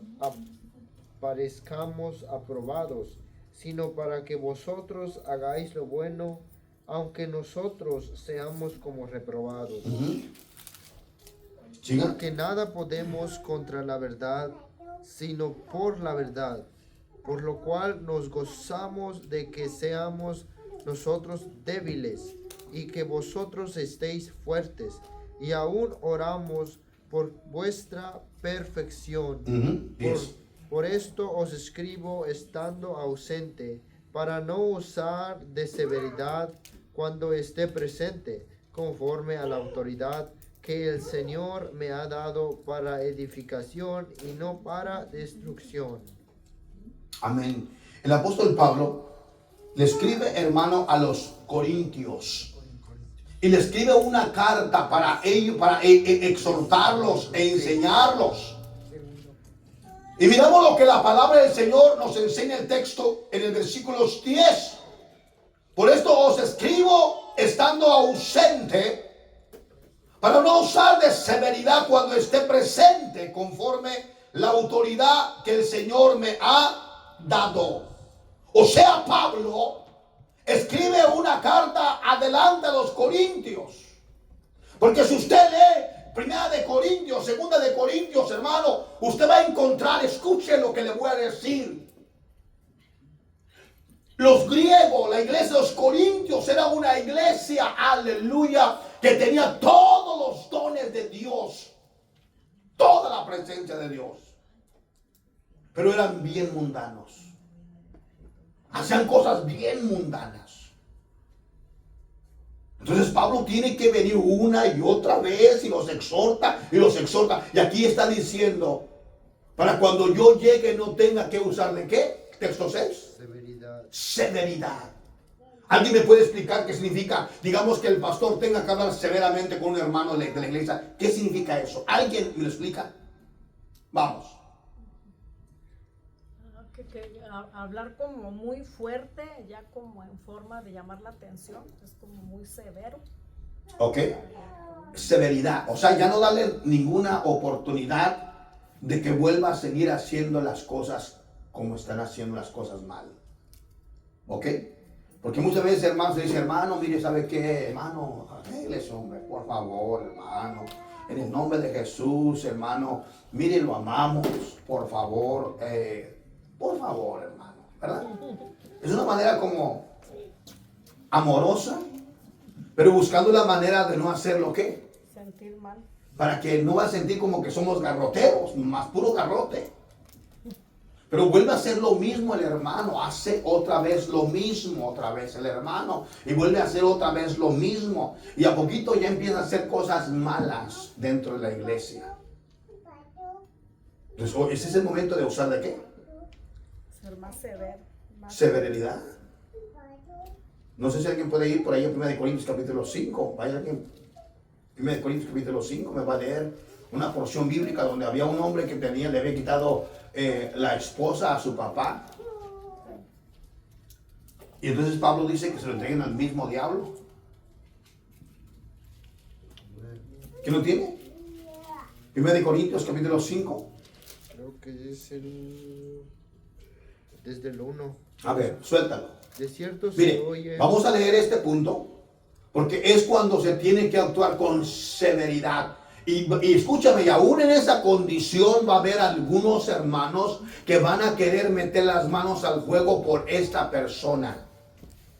parezcamos aprobados, sino para que vosotros hagáis lo bueno, aunque nosotros seamos como reprobados. Porque nada podemos contra la verdad, sino por la verdad, por lo cual nos gozamos de que seamos nosotros débiles y que vosotros estéis fuertes, y aún oramos por vuestra perfección. Por esto os escribo estando ausente, para no usar de severidad cuando esté presente, conforme a la autoridad que el Señor me ha dado para edificación y no para destrucción. Amén. El apóstol Pablo le escribe, hermano, a los corintios. Y le escribe una carta para ellos, para exhortarlos e enseñarlos. Y miramos lo que la palabra del Señor nos enseña el texto en el versículo 10. Por esto os escribo estando ausente, para no usar de severidad cuando esté presente, conforme la autoridad que el Señor me ha dado. O sea, Pablo escribe una carta adelante a los corintios Porque si usted lee Primera de Corintios, Segunda de Corintios, hermano, usted va a encontrar, escuche lo que le voy a decir. Los griegos, la iglesia de los corintios era una iglesia, aleluya, que tenía todos los dones de Dios, toda la presencia de Dios, pero eran bien mundanos, hacían cosas bien mundanas. Entonces Pablo tiene que venir una y otra vez y los exhorta, y aquí está diciendo, para cuando yo llegue no tenga que usar ¿de qué? Texto 6. Severidad. ¿Alguien me puede explicar qué significa? Digamos que el pastor tenga que hablar severamente con un hermano de la iglesia. ¿Qué significa eso? ¿Alguien me lo explica? Vamos. Hablar como muy fuerte, ya como en forma de llamar la atención, es como muy severo. Ok. Severidad. O sea, ya no darle ninguna oportunidad de que vuelva a seguir haciendo las cosas como están haciendo las cosas mal. ¿Ok? Porque muchas veces hermano se dice, hermano, mire, ¿sabe qué? Hermano, arréglese, hombre, por favor, hermano. En el nombre de Jesús, hermano, mire, lo amamos, por favor, hermano, ¿verdad? Es una manera como amorosa, pero buscando la manera de no hacer lo que. Sentir mal. Para que no va a sentir como que somos garroteros, más puro garrote. Pero vuelve a hacer lo mismo el hermano, hace otra vez lo mismo, otra vez el hermano, y vuelve a hacer otra vez lo mismo. Y a poquito ya empieza a hacer cosas malas dentro de la iglesia. Entonces, ese es el momento de usar ¿de qué? Ser más severo. Severidad. No sé si alguien puede ir por ahí a 1 Corintios capítulo 5. Vaya alguien. 1 Corintios capítulo 5 me va a leer una porción bíblica donde había un hombre que le había quitado la esposa a su papá. Y entonces Pablo dice que se lo entreguen al mismo diablo. ¿Quién lo tiene? 1 Corintios capítulo 5. Creo que es desde el 1. A ver, suéltalo. De cierto se Mire, oye. vamos a leer este punto porque es cuando se tiene que actuar con severidad. Y escúchame, y aún en esa condición va a haber algunos hermanos que van a querer meter las manos al fuego por esta persona.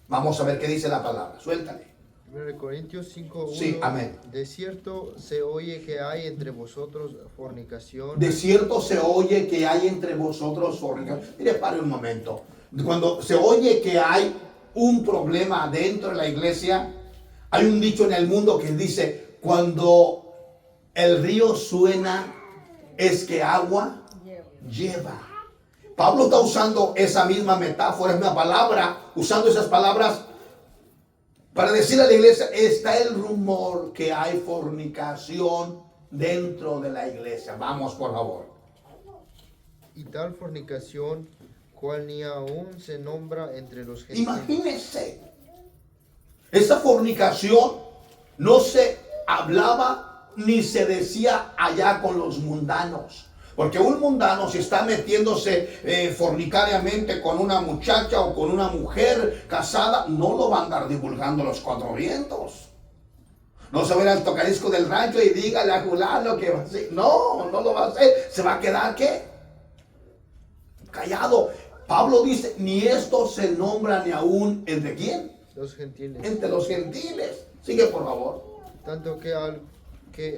Vamos a ver qué dice la palabra. Suéltale. 1 Corintios 5:1. Sí, amén. De cierto se oye que hay entre vosotros fornicación. De cierto se oye que hay entre vosotros fornicación. Mire, pare un momento. Cuando se oye que hay un problema dentro de la iglesia, hay un dicho en el mundo que dice, cuando el río suena, es que agua lleva. Pablo está usando esa misma metáfora, esa misma palabra, usando esas palabras para decir a la iglesia, está el rumor que hay fornicación dentro de la iglesia. Vamos, por favor. Y tal fornicación, cual ni aún se nombra entre los gentiles. Imagínense, esa fornicación no se hablaba ni se decía allá con los mundanos. Porque un mundano, si está metiéndose fornicariamente con una muchacha o con una mujer casada, no lo va a andar divulgando los cuatro vientos. No se va a ir al tocadisco del rancho y dígale a fulano que va a hacer. No, no lo va a hacer. Se va a quedar, ¿qué? Callado. Pablo dice, ni esto se nombra ni aún entre quién. Los gentiles. Entre los gentiles. Sigue, por favor. Tanto que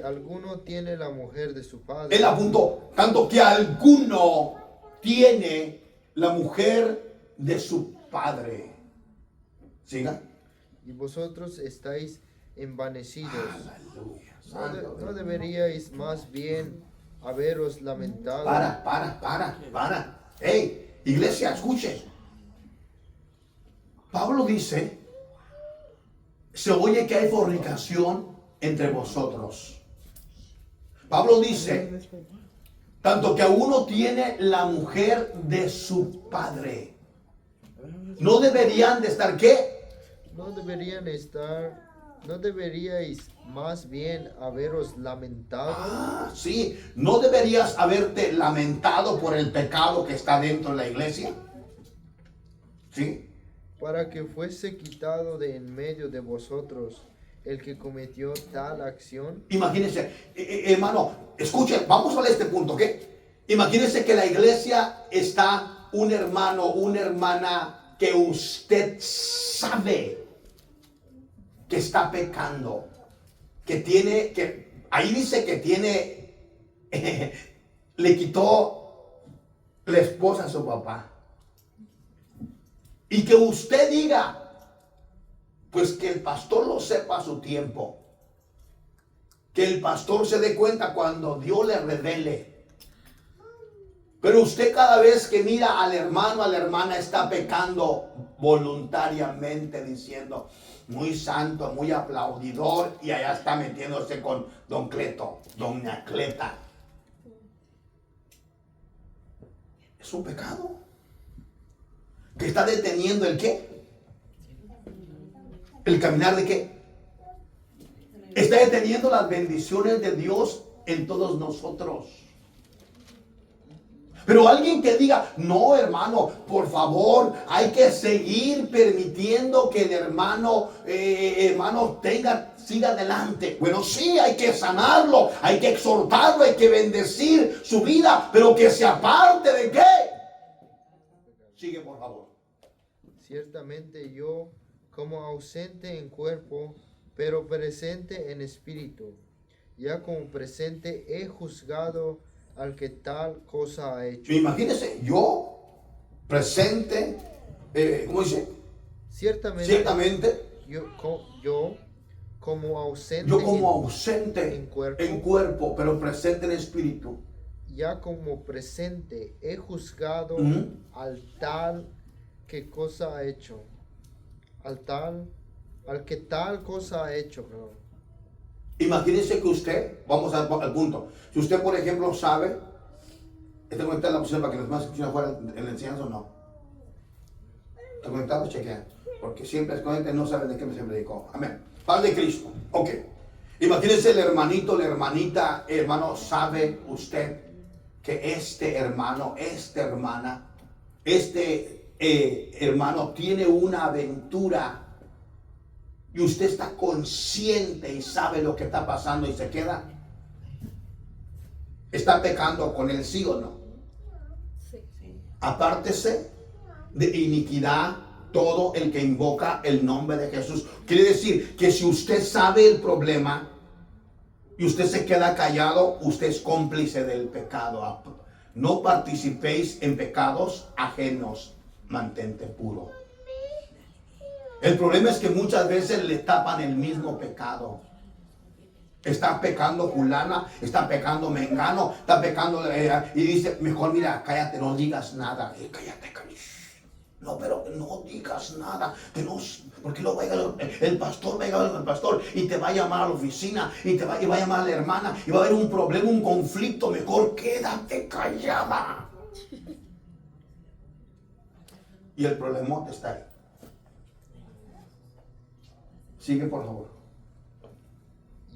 alguno tiene la mujer de su padre. Él apuntó, tanto que alguno tiene la mujer de su padre. Siga. Y vosotros estáis envanecidos. Aleluya. ¿No deberíais más bien haberos lamentado? Para. Hey, iglesia, escuchen. Pablo dice, se oye que hay fornicación entre vosotros. Pablo dice, tanto que a uno tiene la mujer de su padre. ¿No deberían de estar qué? No deberíais más bien haberos lamentado. Sí, ¿no deberías haberte lamentado por el pecado que está dentro de la iglesia? ¿Sí? Para que fuese quitado de en medio de vosotros el que cometió tal acción. Imagínense, hermano, escuchen, vamos a ver este punto, ¿ok? Imagínense que la iglesia está un hermano, una hermana que usted sabe que está pecando, ahí dice que tiene, le quitó la esposa a su papá. Y que usted diga, pues que el pastor lo sepa a su tiempo. Que el pastor se dé cuenta cuando Dios le revele. Pero usted cada vez que mira al hermano, a la hermana, está pecando voluntariamente, diciendo, muy santo, muy aplaudidor, y allá está metiéndose con don Cleto, doña Cleta. Es un pecado. Que está deteniendo el qué? El caminar de qué? Está deteniendo las bendiciones de Dios en todos nosotros. Pero alguien que diga, no hermano, por favor, hay que seguir permitiendo que el hermano, siga adelante. Bueno, sí, hay que sanarlo, hay que exhortarlo, hay que bendecir su vida, pero que se aparte de qué. Sigue, por favor. Ciertamente yo, como ausente en cuerpo, pero presente en espíritu, ya como presente he juzgado al que tal cosa ha hecho. Imagínese, yo presente, ¿cómo dice? Ciertamente yo como ausente en cuerpo, pero presente en espíritu. Ya como presente he juzgado al tal que cosa ha hecho. Al que tal cosa ha hecho, perdón. Imagínese que usted, vamos al punto. Si usted, por ejemplo, sabe, ¿está conectada la opción para que los demás escuchen afuera en la enseñanza o no? ¿Está conectado? Chequea. Porque siempre es conectado y no saben de qué me se predicó. Amén. Paz de Cristo. Ok. Imagínese el hermanito, la hermanita, hermano, sabe usted que este hermano, esta hermana, hermano tiene una aventura y usted está consciente y sabe lo que está pasando y se queda. ¿Está pecando con él, sí o no? Sí. Apártese de iniquidad todo el que invoca el nombre de Jesús. Quiere decir que si usted sabe el problema y usted se queda callado, usted es cómplice del pecado. No participéis en pecados ajenos, mantente puro. El problema es que muchas veces le tapan el mismo pecado. Está pecando fulana, está pecando mengano, está pecando y dice, mejor mira, cállate, no digas nada. Cállate. No, pero no digas nada, que no, porque luego va a llegar el pastor, y te va a llamar a la oficina y va a llamar a la hermana y va a haber un problema, un conflicto. Mejor quédate callada. Y el problema está ahí. Sigue, por favor.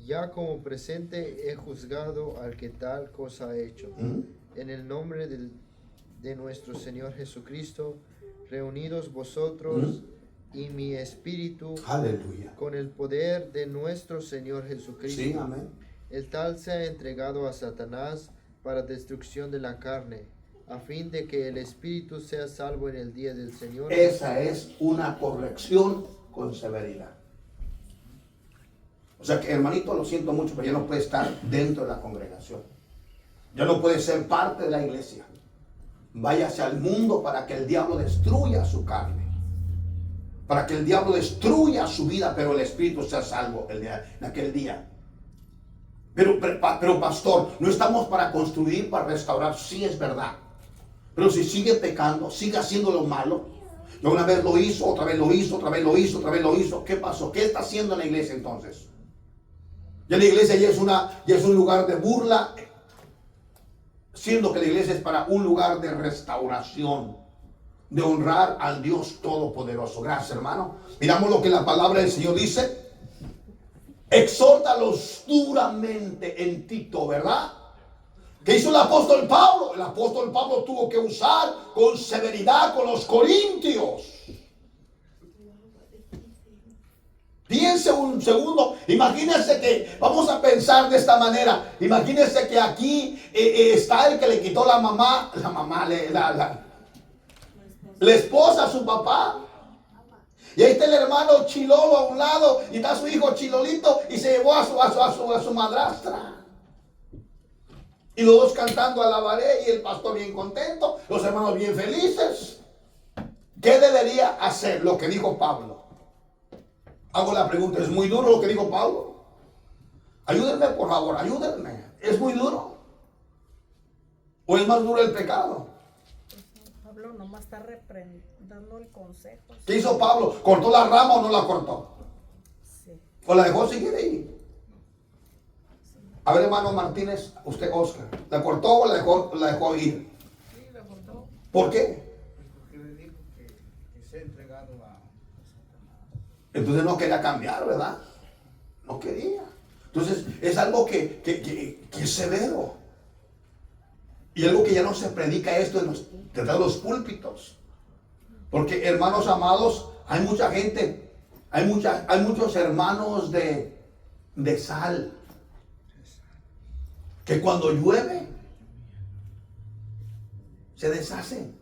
Ya como presente he juzgado al que tal cosa ha hecho. En el nombre de nuestro Señor Jesucristo, reunidos vosotros y mi espíritu, aleluya, con el poder de nuestro Señor Jesucristo. Sí, amén. El tal se ha entregado a Satanás para destrucción de la carne, a fin de que el espíritu sea salvo en el día del Señor. Esa es una corrección con severidad. O sea que, hermanito, lo siento mucho, pero ya no puede estar dentro de la congregación. Ya no puede ser parte de la iglesia. Váyase al mundo para que el diablo destruya su carne. Para que el diablo destruya su vida, pero el espíritu sea salvo en aquel día. Pero pastor, no estamos para construir, para restaurar. Sí, es verdad. Pero si sigue pecando, sigue haciendo lo malo. Y una vez lo hizo, otra vez lo hizo, otra vez lo hizo, otra vez lo hizo. ¿Qué pasó? ¿Qué está haciendo en la iglesia entonces? Ya la iglesia ya es un lugar de burla, siendo que la iglesia es para un lugar de restauración, de honrar al Dios Todopoderoso. Gracias, hermano. Miramos lo que la palabra del Señor dice. Exhórtalos duramente en Tito, ¿verdad? ¿Qué hizo el apóstol Pablo? El apóstol Pablo tuvo que usar con severidad con los corintios. Piense un segundo, imagínense que, vamos a pensar de esta manera, imagínense que aquí está el que le quitó la esposa a su papá. Y ahí está el hermano Chilolo a un lado y está su hijo Chilolito y se llevó a su madrastra. Y los dos cantando alabaré y el pastor bien contento, los hermanos bien felices. ¿Qué debería hacer? Lo que dijo Pablo. Hago la pregunta, ¿es muy duro lo que dijo Pablo? Ayúdenme, por favor, ayúdenme. ¿Es muy duro? ¿O es más duro el pecado? Pablo nomás está dando el consejo. ¿Qué hizo Pablo? ¿Cortó la rama o no la cortó? Sí. ¿O la dejó seguir ahí? A ver, hermano Martínez, usted, Oscar, ¿la cortó o la dejó ir? Sí, la cortó. ¿Por qué? Porque le dijo que se ha entregado a Satanás. Entonces no quería cambiar, ¿verdad? No quería. Entonces es algo que es severo. Y algo que ya no se predica esto detrás de los púlpitos. Porque, hermanos amados, hay mucha gente, hay muchos hermanos de sal, que cuando llueve se deshacen.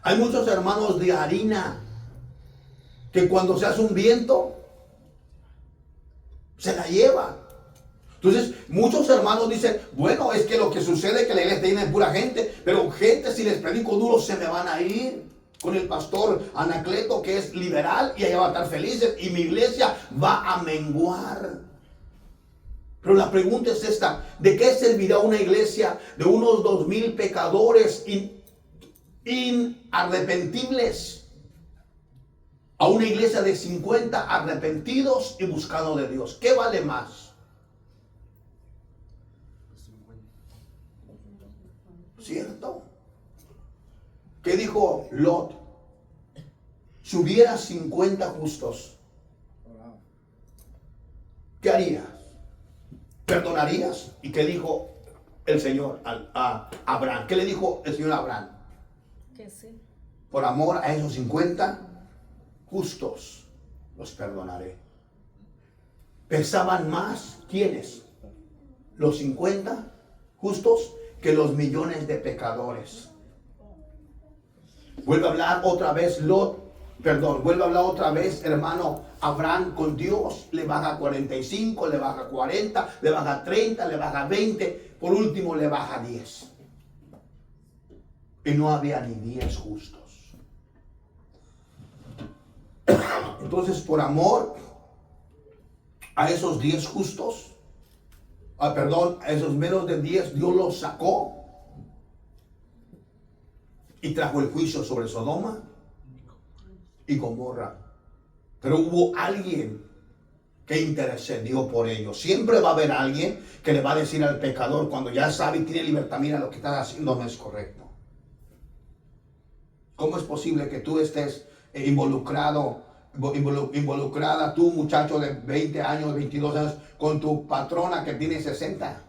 Hay muchos hermanos de harina, que cuando se hace un viento se la lleva. Entonces muchos hermanos dicen, bueno, es que lo que sucede es que la iglesia tiene pura gente, pero gente, si les predico duro, se me van a ir con el pastor Anacleto, que es liberal, y allá va a estar felices, y mi iglesia va a menguar. Pero la pregunta es esta: ¿de qué servirá una iglesia de unos 2,000 pecadores inarrepentibles a una iglesia de 50 arrepentidos y buscando de Dios? ¿Qué vale más? ¿Cierto? ¿Qué dijo Lot? Si hubiera 50 justos, ¿qué harías? ¿Perdonarías? ¿Y qué dijo el Señor a Abraham? ¿Qué le dijo el Señor a Abraham? Que sí. Por amor a esos 50 justos los perdonaré. ¿Pensaban más quiénes? Los 50 justos que los millones de pecadores. Vuelve a hablar otra vez vuelve a hablar otra vez, hermano, Abraham con Dios. Le baja 45, le baja 40, le baja 30, le baja 20, por último le baja 10. Y no había ni 10 justos. Entonces, por amor a esos 10 justos, a esos menos de 10, Dios los sacó y trajo el juicio sobre Sodoma y Gomorra. Pero hubo alguien que intercedió por ellos. Siempre va a haber alguien que le va a decir al pecador, cuando ya sabe y tiene libertad: mira, lo que estás haciendo no es correcto. ¿Cómo es posible que tú estés involucrada, tú, muchacho de 20 años, 22 años, con tu patrona que tiene 60?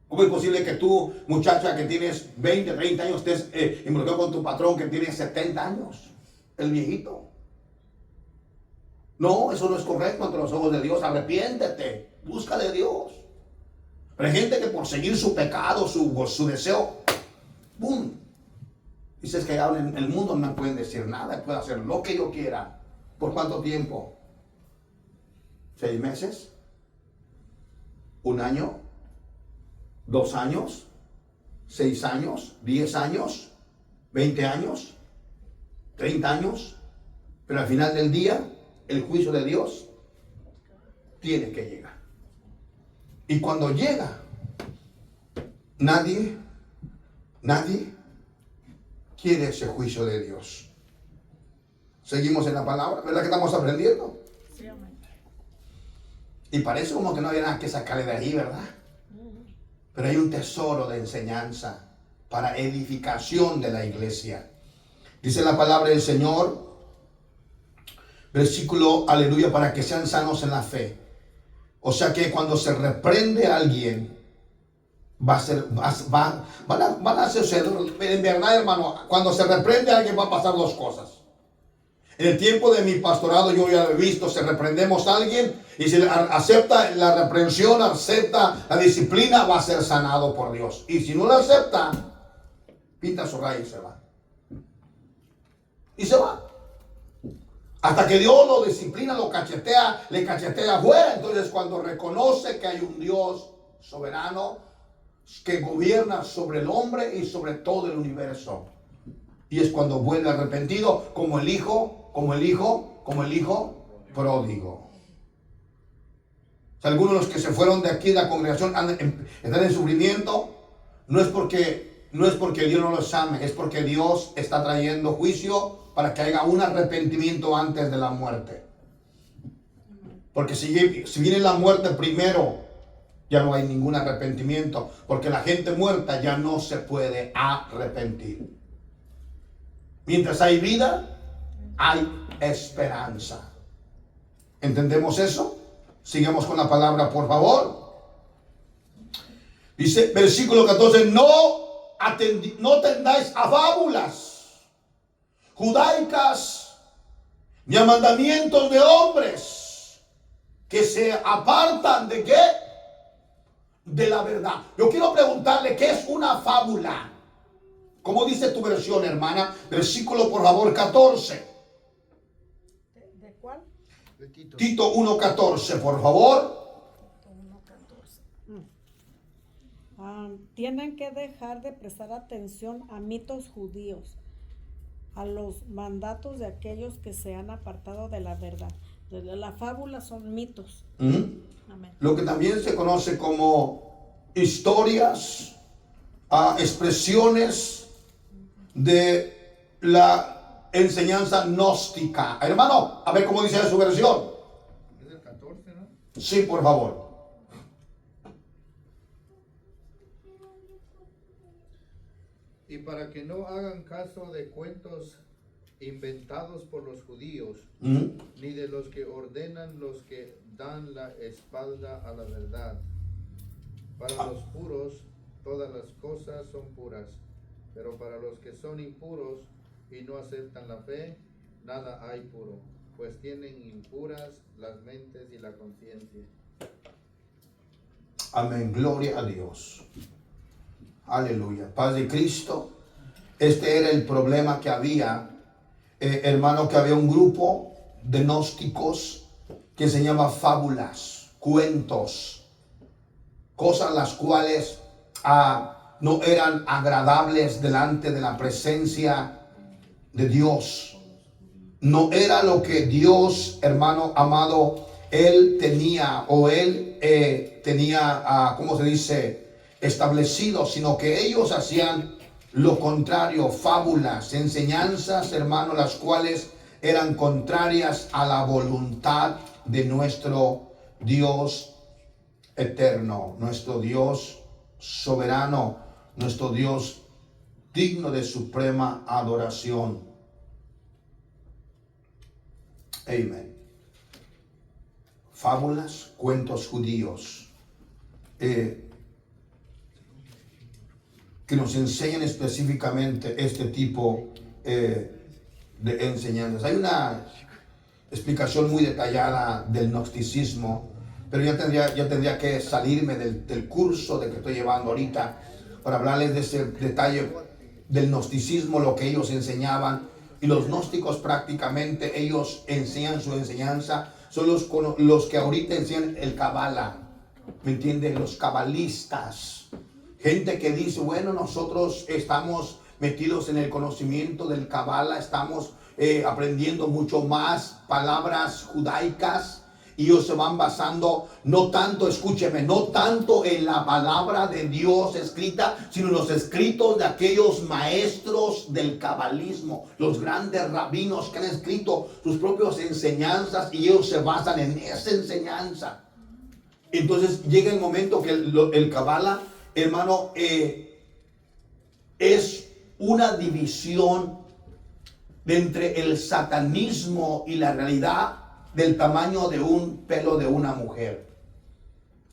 ¿Cómo es posible que tú, muchacha que tienes 20, 30 años, estés involucrado con tu patrón que tiene 70 años? El viejito. No, eso no es correcto ante los ojos de Dios. Arrepiéntete, busca de Dios. Pero hay gente que por seguir su pecado, su deseo, ¡pum! Dices que en el mundo no me pueden decir nada, puedo hacer lo que yo quiera. ¿Por cuánto tiempo? ¿6 meses? ¿1 año? 2 años, 6 años, 10 años, 20 años, 30 años, pero al final del día, el juicio de Dios tiene que llegar. Y cuando llega, nadie quiere ese juicio de Dios. Seguimos en la palabra, ¿verdad que estamos aprendiendo? Sí, amén. Y parece como que no había nada que sacarle de ahí, ¿verdad? Pero hay un tesoro de enseñanza para edificación de la iglesia. Dice la palabra del Señor, versículo, aleluya, para que sean sanos en la fe. O sea que cuando se reprende a alguien, van a suceder, en verdad, hermano, cuando se reprende a alguien va a pasar 2 cosas. En el tiempo de mi pastorado yo ya he visto, si reprendemos a alguien y si acepta la reprensión, acepta la disciplina, va a ser sanado por Dios. Y si no la acepta, pinta su raya y se va. Y se va. Hasta que Dios lo disciplina, lo cachetea, le cachetea afuera. Entonces cuando reconoce que hay un Dios soberano que gobierna sobre el hombre y sobre todo el universo. Y es cuando vuelve arrepentido como el hijo pródigo. O sea, algunos de los que se fueron de aquí de la congregación están en sufrimiento. No es porque Dios no los ame, es porque Dios está trayendo juicio para que haya un arrepentimiento antes de la muerte. Porque si viene la muerte primero, ya no hay ningún arrepentimiento, porque la gente muerta ya no se puede arrepentir. Mientras hay vida, hay esperanza. ¿Entendemos eso? Sigamos con la palabra, por favor. Dice, versículo 14, no tendáis a fábulas judaicas ni a mandamientos de hombres que se apartan de ¿qué? De la verdad. Yo quiero preguntarle, ¿qué es una fábula? ¿Cómo dice tu versión, hermana? Versículo, por favor, 14. ¿De cuál? De Tito. Tito 1:14, por favor. Tienen que dejar de prestar atención a mitos judíos, a los mandatos de aquellos que se han apartado de la verdad. La fábula son mitos. Amén. Lo que también se conoce como historias, expresiones de la enseñanza gnóstica. Hermano, a ver cómo dice su versión. Es el 14, ¿no? Sí, por favor. Y para que no hagan caso de cuentos inventados por los judíos, ni de los que ordenan los que dan la espalda a la verdad. Para los puros, todas las cosas son puras, pero para los que son impuros y no aceptan la fe, nada hay puro, pues tienen impuras las mentes y la conciencia. Amén, gloria a Dios. Aleluya, paz de Cristo. Este era el problema que había, hermano, que había un grupo de gnósticos que enseñaba fábulas, cuentos, cosas las cuales no eran agradables delante de la presencia de Dios. No era lo que Dios, hermano amado, Él tenía ¿cómo se dice? Establecido, sino que ellos hacían lo contrario, fábulas, enseñanzas, hermano, las cuales eran contrarias a la voluntad de nuestro Dios eterno, nuestro Dios soberano, nuestro Dios digno de suprema adoración. Amén. Fábulas, cuentos judíos, que nos enseñan específicamente este tipo de enseñanzas. Hay una explicación muy detallada del gnosticismo, pero ya tendría que salirme del curso de que estoy llevando ahorita para hablarles de ese detalle del gnosticismo, lo que ellos enseñaban. Y los gnósticos prácticamente ellos enseñan su enseñanza, son los que ahorita enseñan el Kabbalah, ¿me entienden? Los cabalistas. Gente que dice, bueno, nosotros estamos metidos en el conocimiento del Kabbalah, estamos aprendiendo mucho más palabras judaicas, y ellos se van basando no tanto, escúcheme, no tanto en la palabra de Dios escrita, sino en los escritos de aquellos maestros del cabalismo, los grandes rabinos que han escrito sus propias enseñanzas, y ellos se basan en esa enseñanza. Entonces llega el momento que el Kabbalah, hermano, es una división de entre el satanismo y la realidad del tamaño de un pelo de una mujer.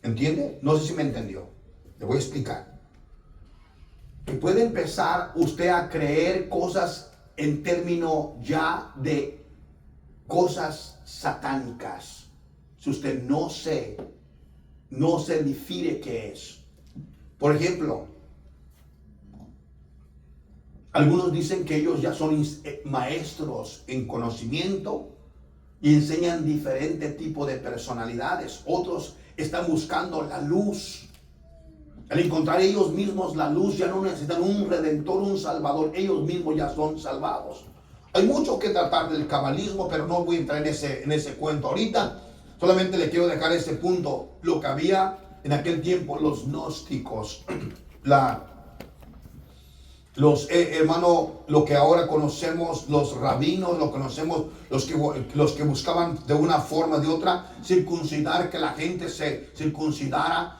¿Entiende? No sé si me entendió. Le voy a explicar. Que puede empezar usted a creer cosas en términos ya de cosas satánicas. Si usted no se difiere qué es. Por ejemplo, algunos dicen que ellos ya son maestros en conocimiento y enseñan diferentes tipos de personalidades. Otros están buscando la luz. Al encontrar ellos mismos la luz, ya no necesitan un redentor, un salvador. Ellos mismos ya son salvados. Hay mucho que tratar del cabalismo, pero no voy a entrar en ese cuento ahorita. Solamente le quiero dejar ese punto. Lo que había en aquel tiempo, los gnósticos, lo que ahora conocemos, los rabinos, lo conocemos, los que buscaban de una forma o de otra circuncidar, que la gente se circuncidara.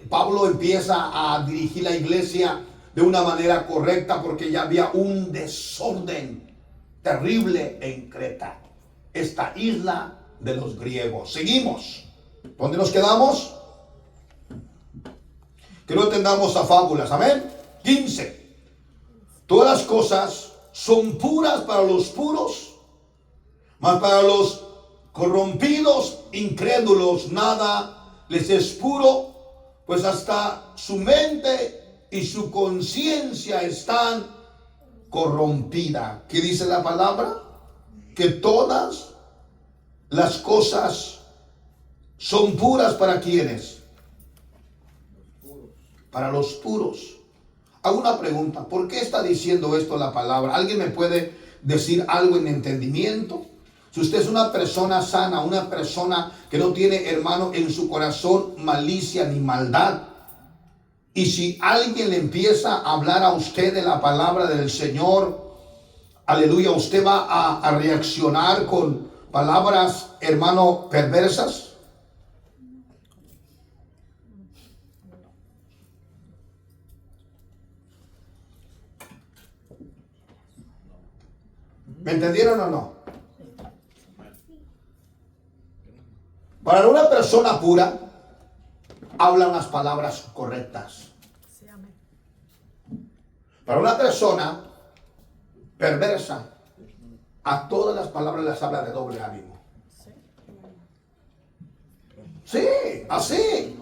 Pablo empieza a dirigir la iglesia de una manera correcta porque ya había un desorden terrible en Creta, esta isla de los griegos. Seguimos. ¿Dónde nos quedamos? Que no tendamos a fábulas. Amén. 15. Todas las cosas son puras para los puros, mas para los corrompidos, incrédulos, nada les es puro, pues hasta su mente y su conciencia están corrompidas. ¿Qué dice la palabra? Que todas las cosas son puras para quienes. Para los puros. Hago una pregunta. ¿Por qué está diciendo esto la palabra? ¿Alguien me puede decir algo en entendimiento? Si usted es una persona sana, una persona que no tiene, hermano, en su corazón malicia ni maldad, y si alguien le empieza a hablar a usted de la palabra del Señor, aleluya, usted va a reaccionar con palabras, hermano, perversas. ¿Me entendieron o no? Para una persona pura, habla unas palabras correctas. Para una persona perversa, a todas las palabras les habla de doble ánimo. Sí, así.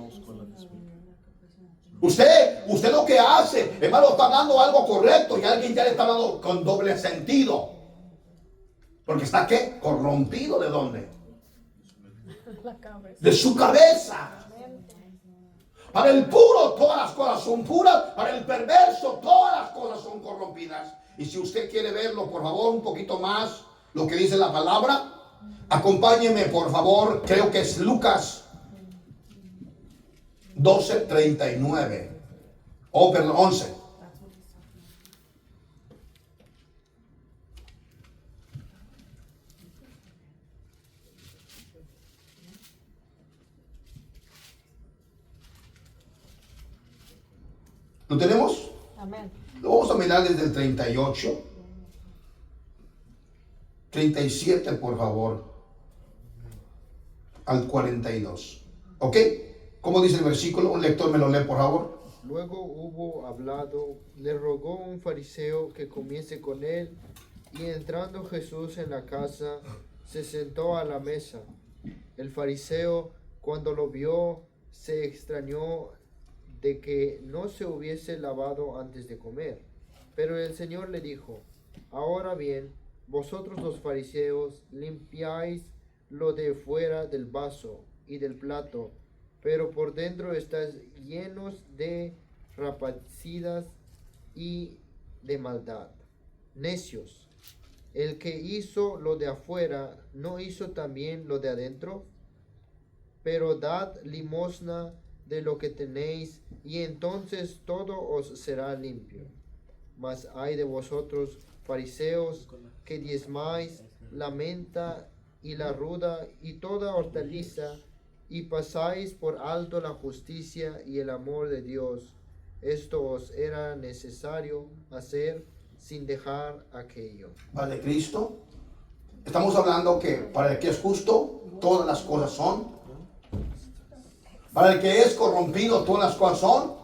Usted lo que hace, hermano, está hablando algo correcto y alguien ya le está hablando con doble sentido. Porque está, ¿qué? Corrompido. ¿De dónde? De su cabeza. Para el puro todas las cosas son puras, para el perverso todas las cosas son corrompidas. Y si usted quiere verlo, por favor, un poquito más, lo que dice la palabra, acompáñeme, por favor, creo que es Lucas 12:39. Oh, perdón, 11. ¿Lo tenemos? Amén. Lo vamos a mirar desde el 38. 37, por favor. Al 42. ¿Ok? ¿Cómo dice el versículo? Un lector me lo lee, por favor. Luego hubo hablado, le rogó un fariseo que comiese con él, y entrando Jesús en la casa, se sentó a la mesa. El fariseo, cuando lo vio, se extrañó de que no se hubiese lavado antes de comer. Pero el Señor le dijo: ahora bien, vosotros los fariseos limpiáis lo de fuera del vaso y del plato, pero por dentro estáis llenos de rapacidad y de maldad. Necios, el que hizo lo de afuera, ¿no hizo también lo de adentro? Pero dad limosna de lo que tenéis, y entonces todo os será limpio. Mas ay de vosotros, fariseos, que diezmáis la menta y la ruda y toda hortaliza, y pasáis por alto la justicia y el amor de Dios. Esto os era necesario hacer sin dejar aquello. Vale, Cristo. Estamos hablando que para el que es justo, todas las cosas son. Para el que es corrompido, todas las cosas son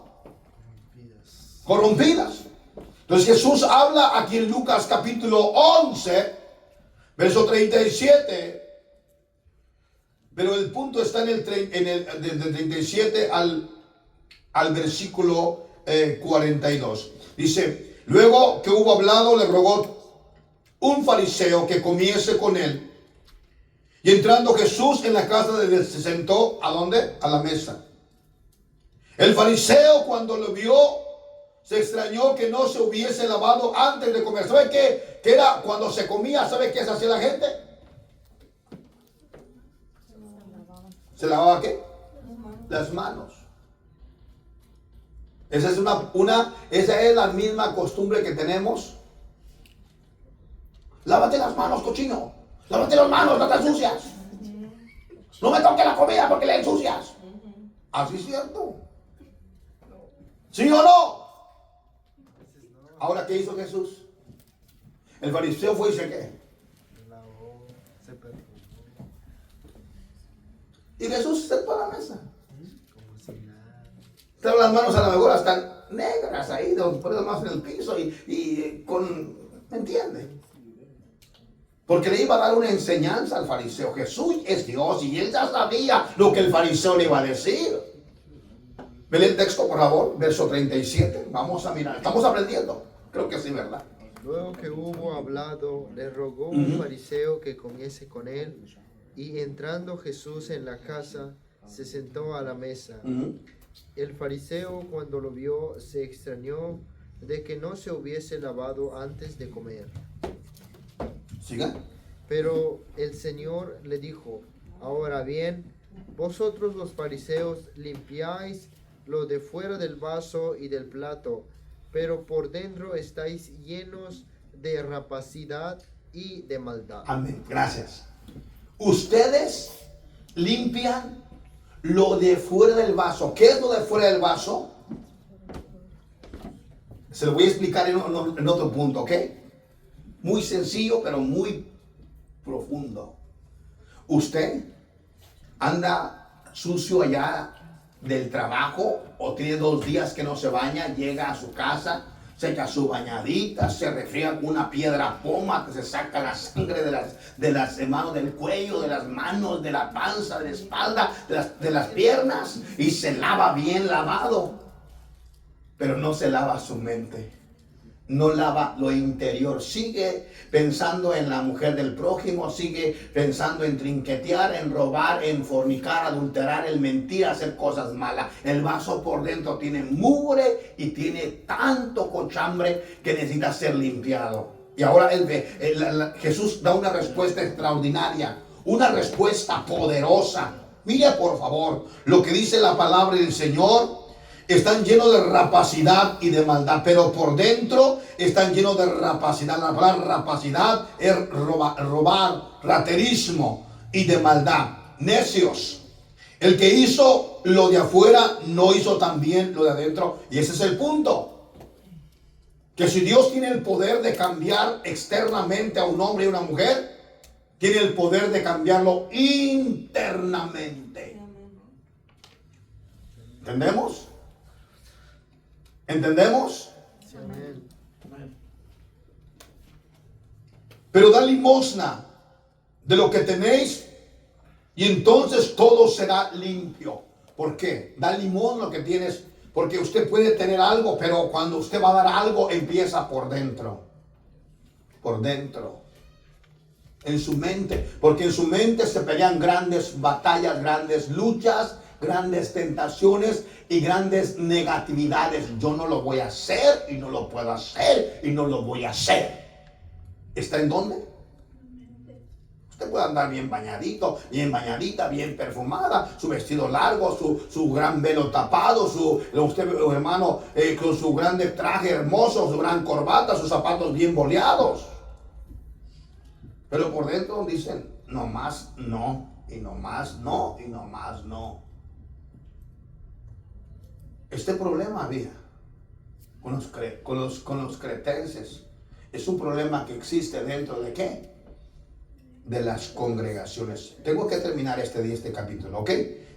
corrompidas. Entonces Jesús habla aquí en Lucas capítulo 11, Verso 37. Pero el punto está del 37 al versículo 42. Dice, luego que hubo hablado, le rogó un fariseo que comiese con él. Y entrando Jesús en la casa de él, se sentó, ¿a dónde? A la mesa. El fariseo, cuando lo vio, se extrañó que no se hubiese lavado antes de comer. ¿Sabe qué? Que era cuando se comía, ¿sabe qué se hacía la gente? ¿Se lavaba qué? Las manos. Esa es la misma costumbre que tenemos. Lávate las manos, cochino. Lávate las manos, no te ensucias. No me toques la comida porque le ensucias. Así es cierto. ¿Sí o no? Ahora, ¿qué hizo Jesús? El fariseo fue y dice ¿qué? Lavó, se perfumó, Y Jesús se sentó a la mesa. como si nada. Estaban las manos a lo mejor hasta negras ahí, pone las manos en el piso y con, ¿me entiende? Porque le iba a dar una enseñanza al fariseo. Jesús es Dios y él ya sabía lo que el fariseo le iba a decir. Ven el texto, por favor, verso 37. Vamos a mirar. Estamos aprendiendo. Creo que sí, ¿verdad? Luego que hubo hablado, le rogó un fariseo que comiese con él, y entrando Jesús en la casa, se sentó a la mesa. El fariseo, cuando lo vio, se extrañó de que no se hubiese lavado antes de comer. Siga. Pero el Señor le dijo, ahora bien, vosotros los fariseos limpiáis lo de fuera del vaso y del plato, pero por dentro estáis llenos de rapacidad y de maldad. Amén. Gracias. Ustedes limpian lo de fuera del vaso. ¿Qué es lo de fuera del vaso? Se lo voy a explicar en otro punto, ¿ok? Muy sencillo, pero muy profundo. Usted anda sucio allá del trabajo o tiene 2 días que no se baña, llega a su casa, se echa su bañadita, se refriega con una piedra poma que se saca la sangre de las manos, del cuello, de las manos, de la panza, de la espalda, de las piernas, y se lava bien lavado, pero no se lava su mente. No lava lo interior, sigue pensando en la mujer del prójimo, sigue pensando en trinquetear, en robar, en fornicar, adulterar, en mentir, hacer cosas malas. El vaso por dentro tiene mugre y tiene tanto cochambre que necesita ser limpiado. Y ahora Jesús da una respuesta extraordinaria, una respuesta poderosa. Mire por favor lo que dice la palabra del Señor. Están llenos de rapacidad y de maldad, pero por dentro están llenos de rapacidad. La palabra rapacidad es robar, raterismo y de maldad. Necios. El que hizo lo de afuera no hizo también lo de adentro. Y ese es el punto. Que si Dios tiene el poder de cambiar externamente a un hombre y una mujer, tiene el poder de cambiarlo internamente. ¿Entendemos? ¿Entendemos? Amén. Pero da limosna de lo que tenéis y entonces todo será limpio. ¿Por qué? Da limosna lo que tienes, porque usted puede tener algo, pero cuando usted va a dar algo empieza por dentro. Por dentro. En su mente. Porque en su mente se pelean grandes batallas, grandes luchas, grandes tentaciones y grandes negatividades. Yo no lo voy a hacer y no lo puedo hacer y no lo voy a hacer. ¿Está en dónde? Usted puede andar bien bañadito, bien bañadita, bien perfumada, su vestido largo, su gran velo tapado, usted, hermano, con su grande traje hermoso, su gran corbata, sus zapatos bien boleados. Pero por dentro dicen, no más no, y no más no, y no más no. Este problema había con los cretenses. Es un problema que existe dentro de ¿qué? De las congregaciones. Tengo que terminar este capítulo, ¿ok?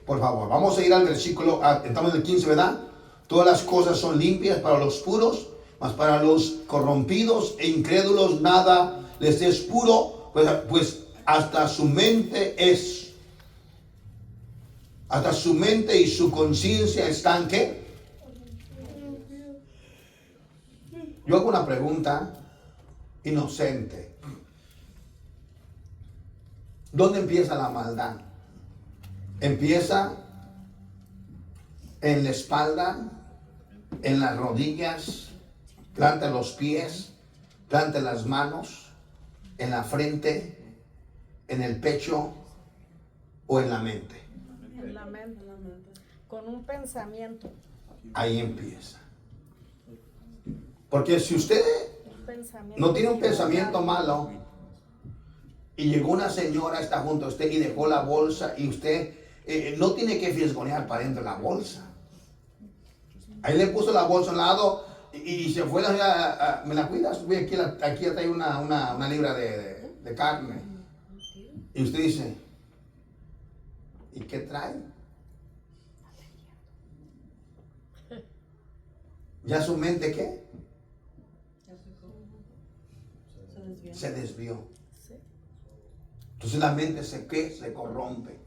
Por favor, vamos a ir al versículo, estamos en el 15, ¿verdad? Todas las cosas son limpias para los puros, mas para los corrompidos e incrédulos nada les es puro, pues hasta su mente y su conciencia están, ¿qué? Yo hago una pregunta inocente. ¿Dónde empieza la maldad? Empieza en la espalda, en las rodillas, planta los pies, planta las manos, en la frente, en el pecho o en la mente. En la mente, con un pensamiento. Ahí empieza. Porque si usted Un pensamiento no tiene un equivocado. pensamiento malo y llegó una señora, está junto a usted y dejó la bolsa y usted no tiene que fisgonear para dentro de la bolsa. Ahí le puso la bolsa a un lado y se fue la señora, ¿me la cuidas? Voy aquí hay una libra de carne. Y usted dice, ¿y qué trae? ¿Ya su mente qué? Se desvió. Sí. Entonces la mente se corrompe.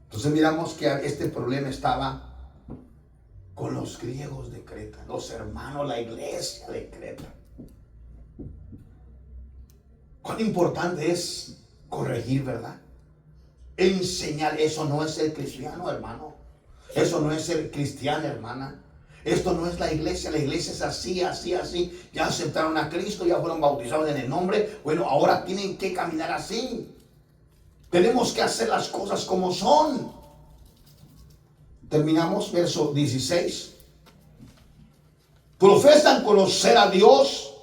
Entonces miramos que este problema estaba con los griegos de Creta, los hermanos, la iglesia de Creta. Cuán importante es corregir, ¿verdad? Enseñar. Eso no es ser cristiano, hermano. Eso no es ser cristiana, hermana. Esto no es la iglesia es así, así, así. Ya aceptaron a Cristo, ya fueron bautizados en el nombre. Bueno, ahora tienen que caminar así. Tenemos que hacer las cosas como son. Terminamos, verso 16. Profesan conocer a Dios.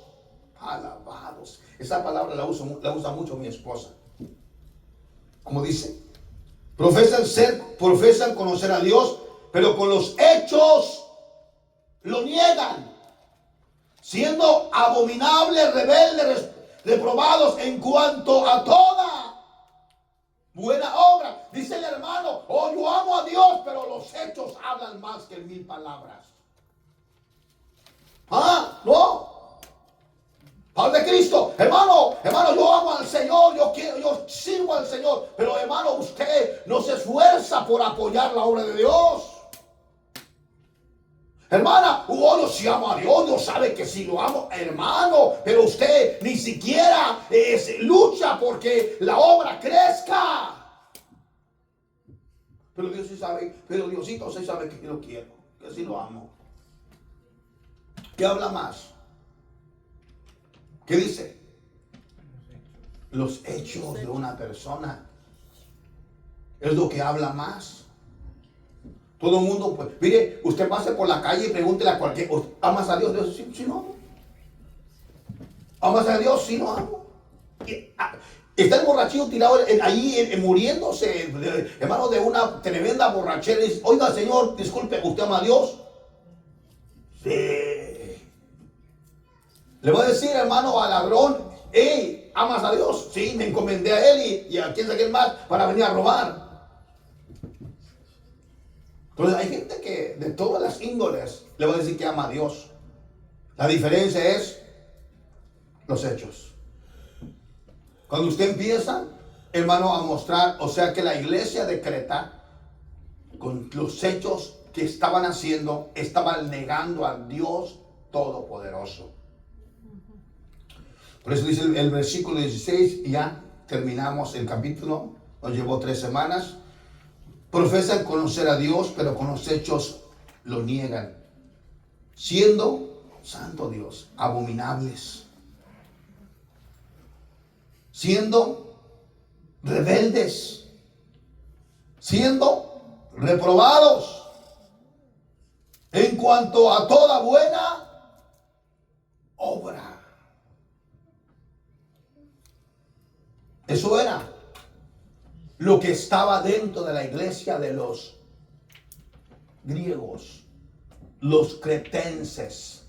Alabados. Esa palabra la usa mucho mi esposa. Como dice, profesan conocer a Dios, pero con los hechos lo niegan, siendo abominables, rebeldes, reprobados en cuanto a toda buena obra. Dice el hermano, oh, yo amo a Dios, pero los hechos hablan más que 1000 palabras. No. Padre de Cristo, hermano, yo amo al Señor, yo sirvo al Señor, pero hermano, usted no se esfuerza por apoyar la obra de Dios. Hermana, yo sí amo a Dios, Dios sabe que sí lo amo, hermano, pero usted ni siquiera lucha porque la obra crezca. Pero Dios sí sabe, pero Diosito sí sabe que yo lo quiero, que sí lo amo. ¿Qué habla más? ¿Qué dice? Los hechos de una persona es lo que habla más. Todo el mundo, pues, mire, usted pase por la calle y pregúntele a cualquier, ¿amas a Dios? Dios, sí, no amo. ¿Amas a Dios? Sí, no amo. Está el borrachillo tirado ahí muriéndose, hermano, de una tremenda borrachera. Dice, oiga, Señor, disculpe, ¿usted ama a Dios? Sí. Le voy a decir, hermano, al ladrón, hey, ¿amas a Dios? Sí, me encomendé a él y a quién sabe más para venir a robar. Entonces hay gente que de todas las índoles le va a decir que ama a Dios. La diferencia es los hechos. Cuando usted empieza, hermano, a mostrar, o sea que la iglesia de Creta, con los hechos que estaban haciendo, estaban negando al Dios Todopoderoso. Por eso dice el versículo 16, y ya terminamos el capítulo, nos llevó 3 semanas. Profesan conocer a Dios, pero con los hechos lo niegan, siendo, santo Dios, abominables, siendo rebeldes, siendo reprobados en cuanto a toda buena obra. Eso era lo que estaba dentro de la iglesia de los griegos, los cretenses.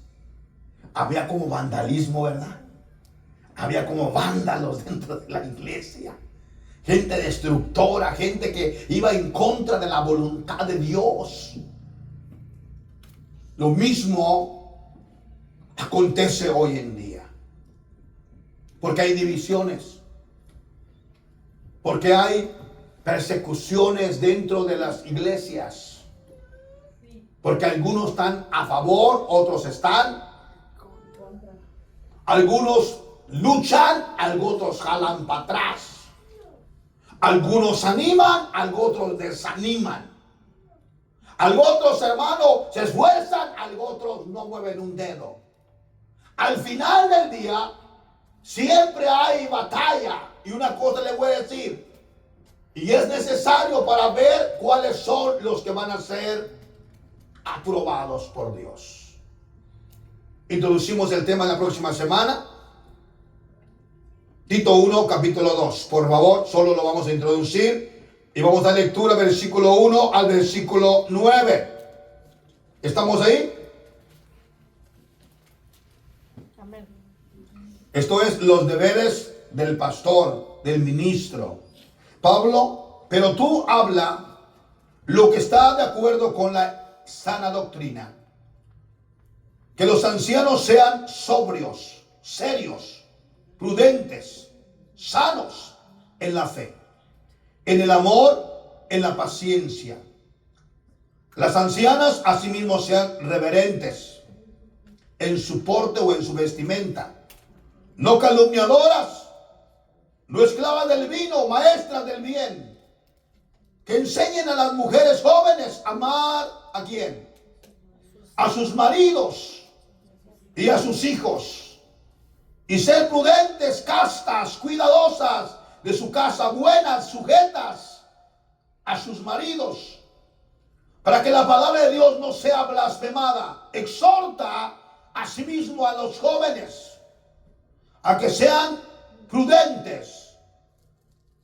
Había como vandalismo, ¿verdad? Había como vándalos dentro de la iglesia. Gente destructora, gente que iba en contra de la voluntad de Dios. Lo mismo acontece hoy en día. Porque hay divisiones. Porque hay persecuciones dentro de las iglesias. Porque algunos están a favor, otros están. Algunos luchan, otros jalan para atrás. Algunos animan, otros desaniman. Otros hermanos se esfuerzan, otros no mueven un dedo. Al final del día, siempre hay batalla. Y una cosa le voy a decir, y es necesario para ver cuáles son los que van a ser aprobados por Dios. Introducimos el tema en la próxima semana. Tito 1, capítulo 2. Por favor, solo lo vamos a introducir. Y vamos a dar lectura versículo 1 al versículo 9. ¿Estamos ahí? Amén. Esto es los deberes del pastor, del ministro. Pablo, pero tú habla lo que está de acuerdo con la sana doctrina. Que los ancianos sean sobrios, serios, prudentes, sanos en la fe, en el amor, en la paciencia. Las ancianas asimismo sean reverentes en su porte o en su vestimenta, no calumniadoras, no esclavas del vino, maestras del bien, que enseñen a las mujeres jóvenes a amar ¿a quién? A sus maridos y a sus hijos, y ser prudentes, castas, cuidadosas de su casa, buenas, sujetas a sus maridos, para que la palabra de Dios no sea blasfemada. Exhorta asimismo a los jóvenes a que sean prudentes,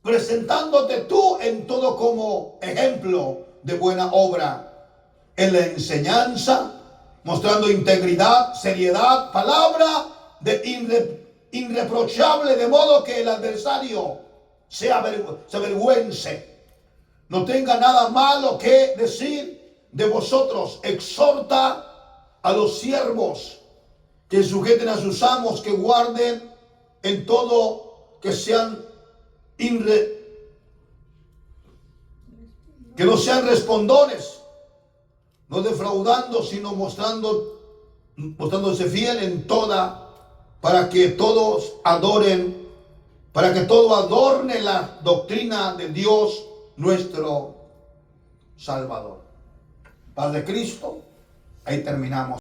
presentándote tú en todo como ejemplo de buena obra, en la enseñanza, mostrando integridad, seriedad, palabra de irreprochable, de modo que el adversario se avergüence, no tenga nada malo que decir de vosotros. Exhorta a los siervos que sujeten a sus amos, que guarden en todo, que sean que no sean respondones, no defraudando, sino mostrándose fiel en toda, para que todos adoren, para que todo adorne la doctrina de Dios nuestro Salvador. Paz de Cristo. Ahí terminamos.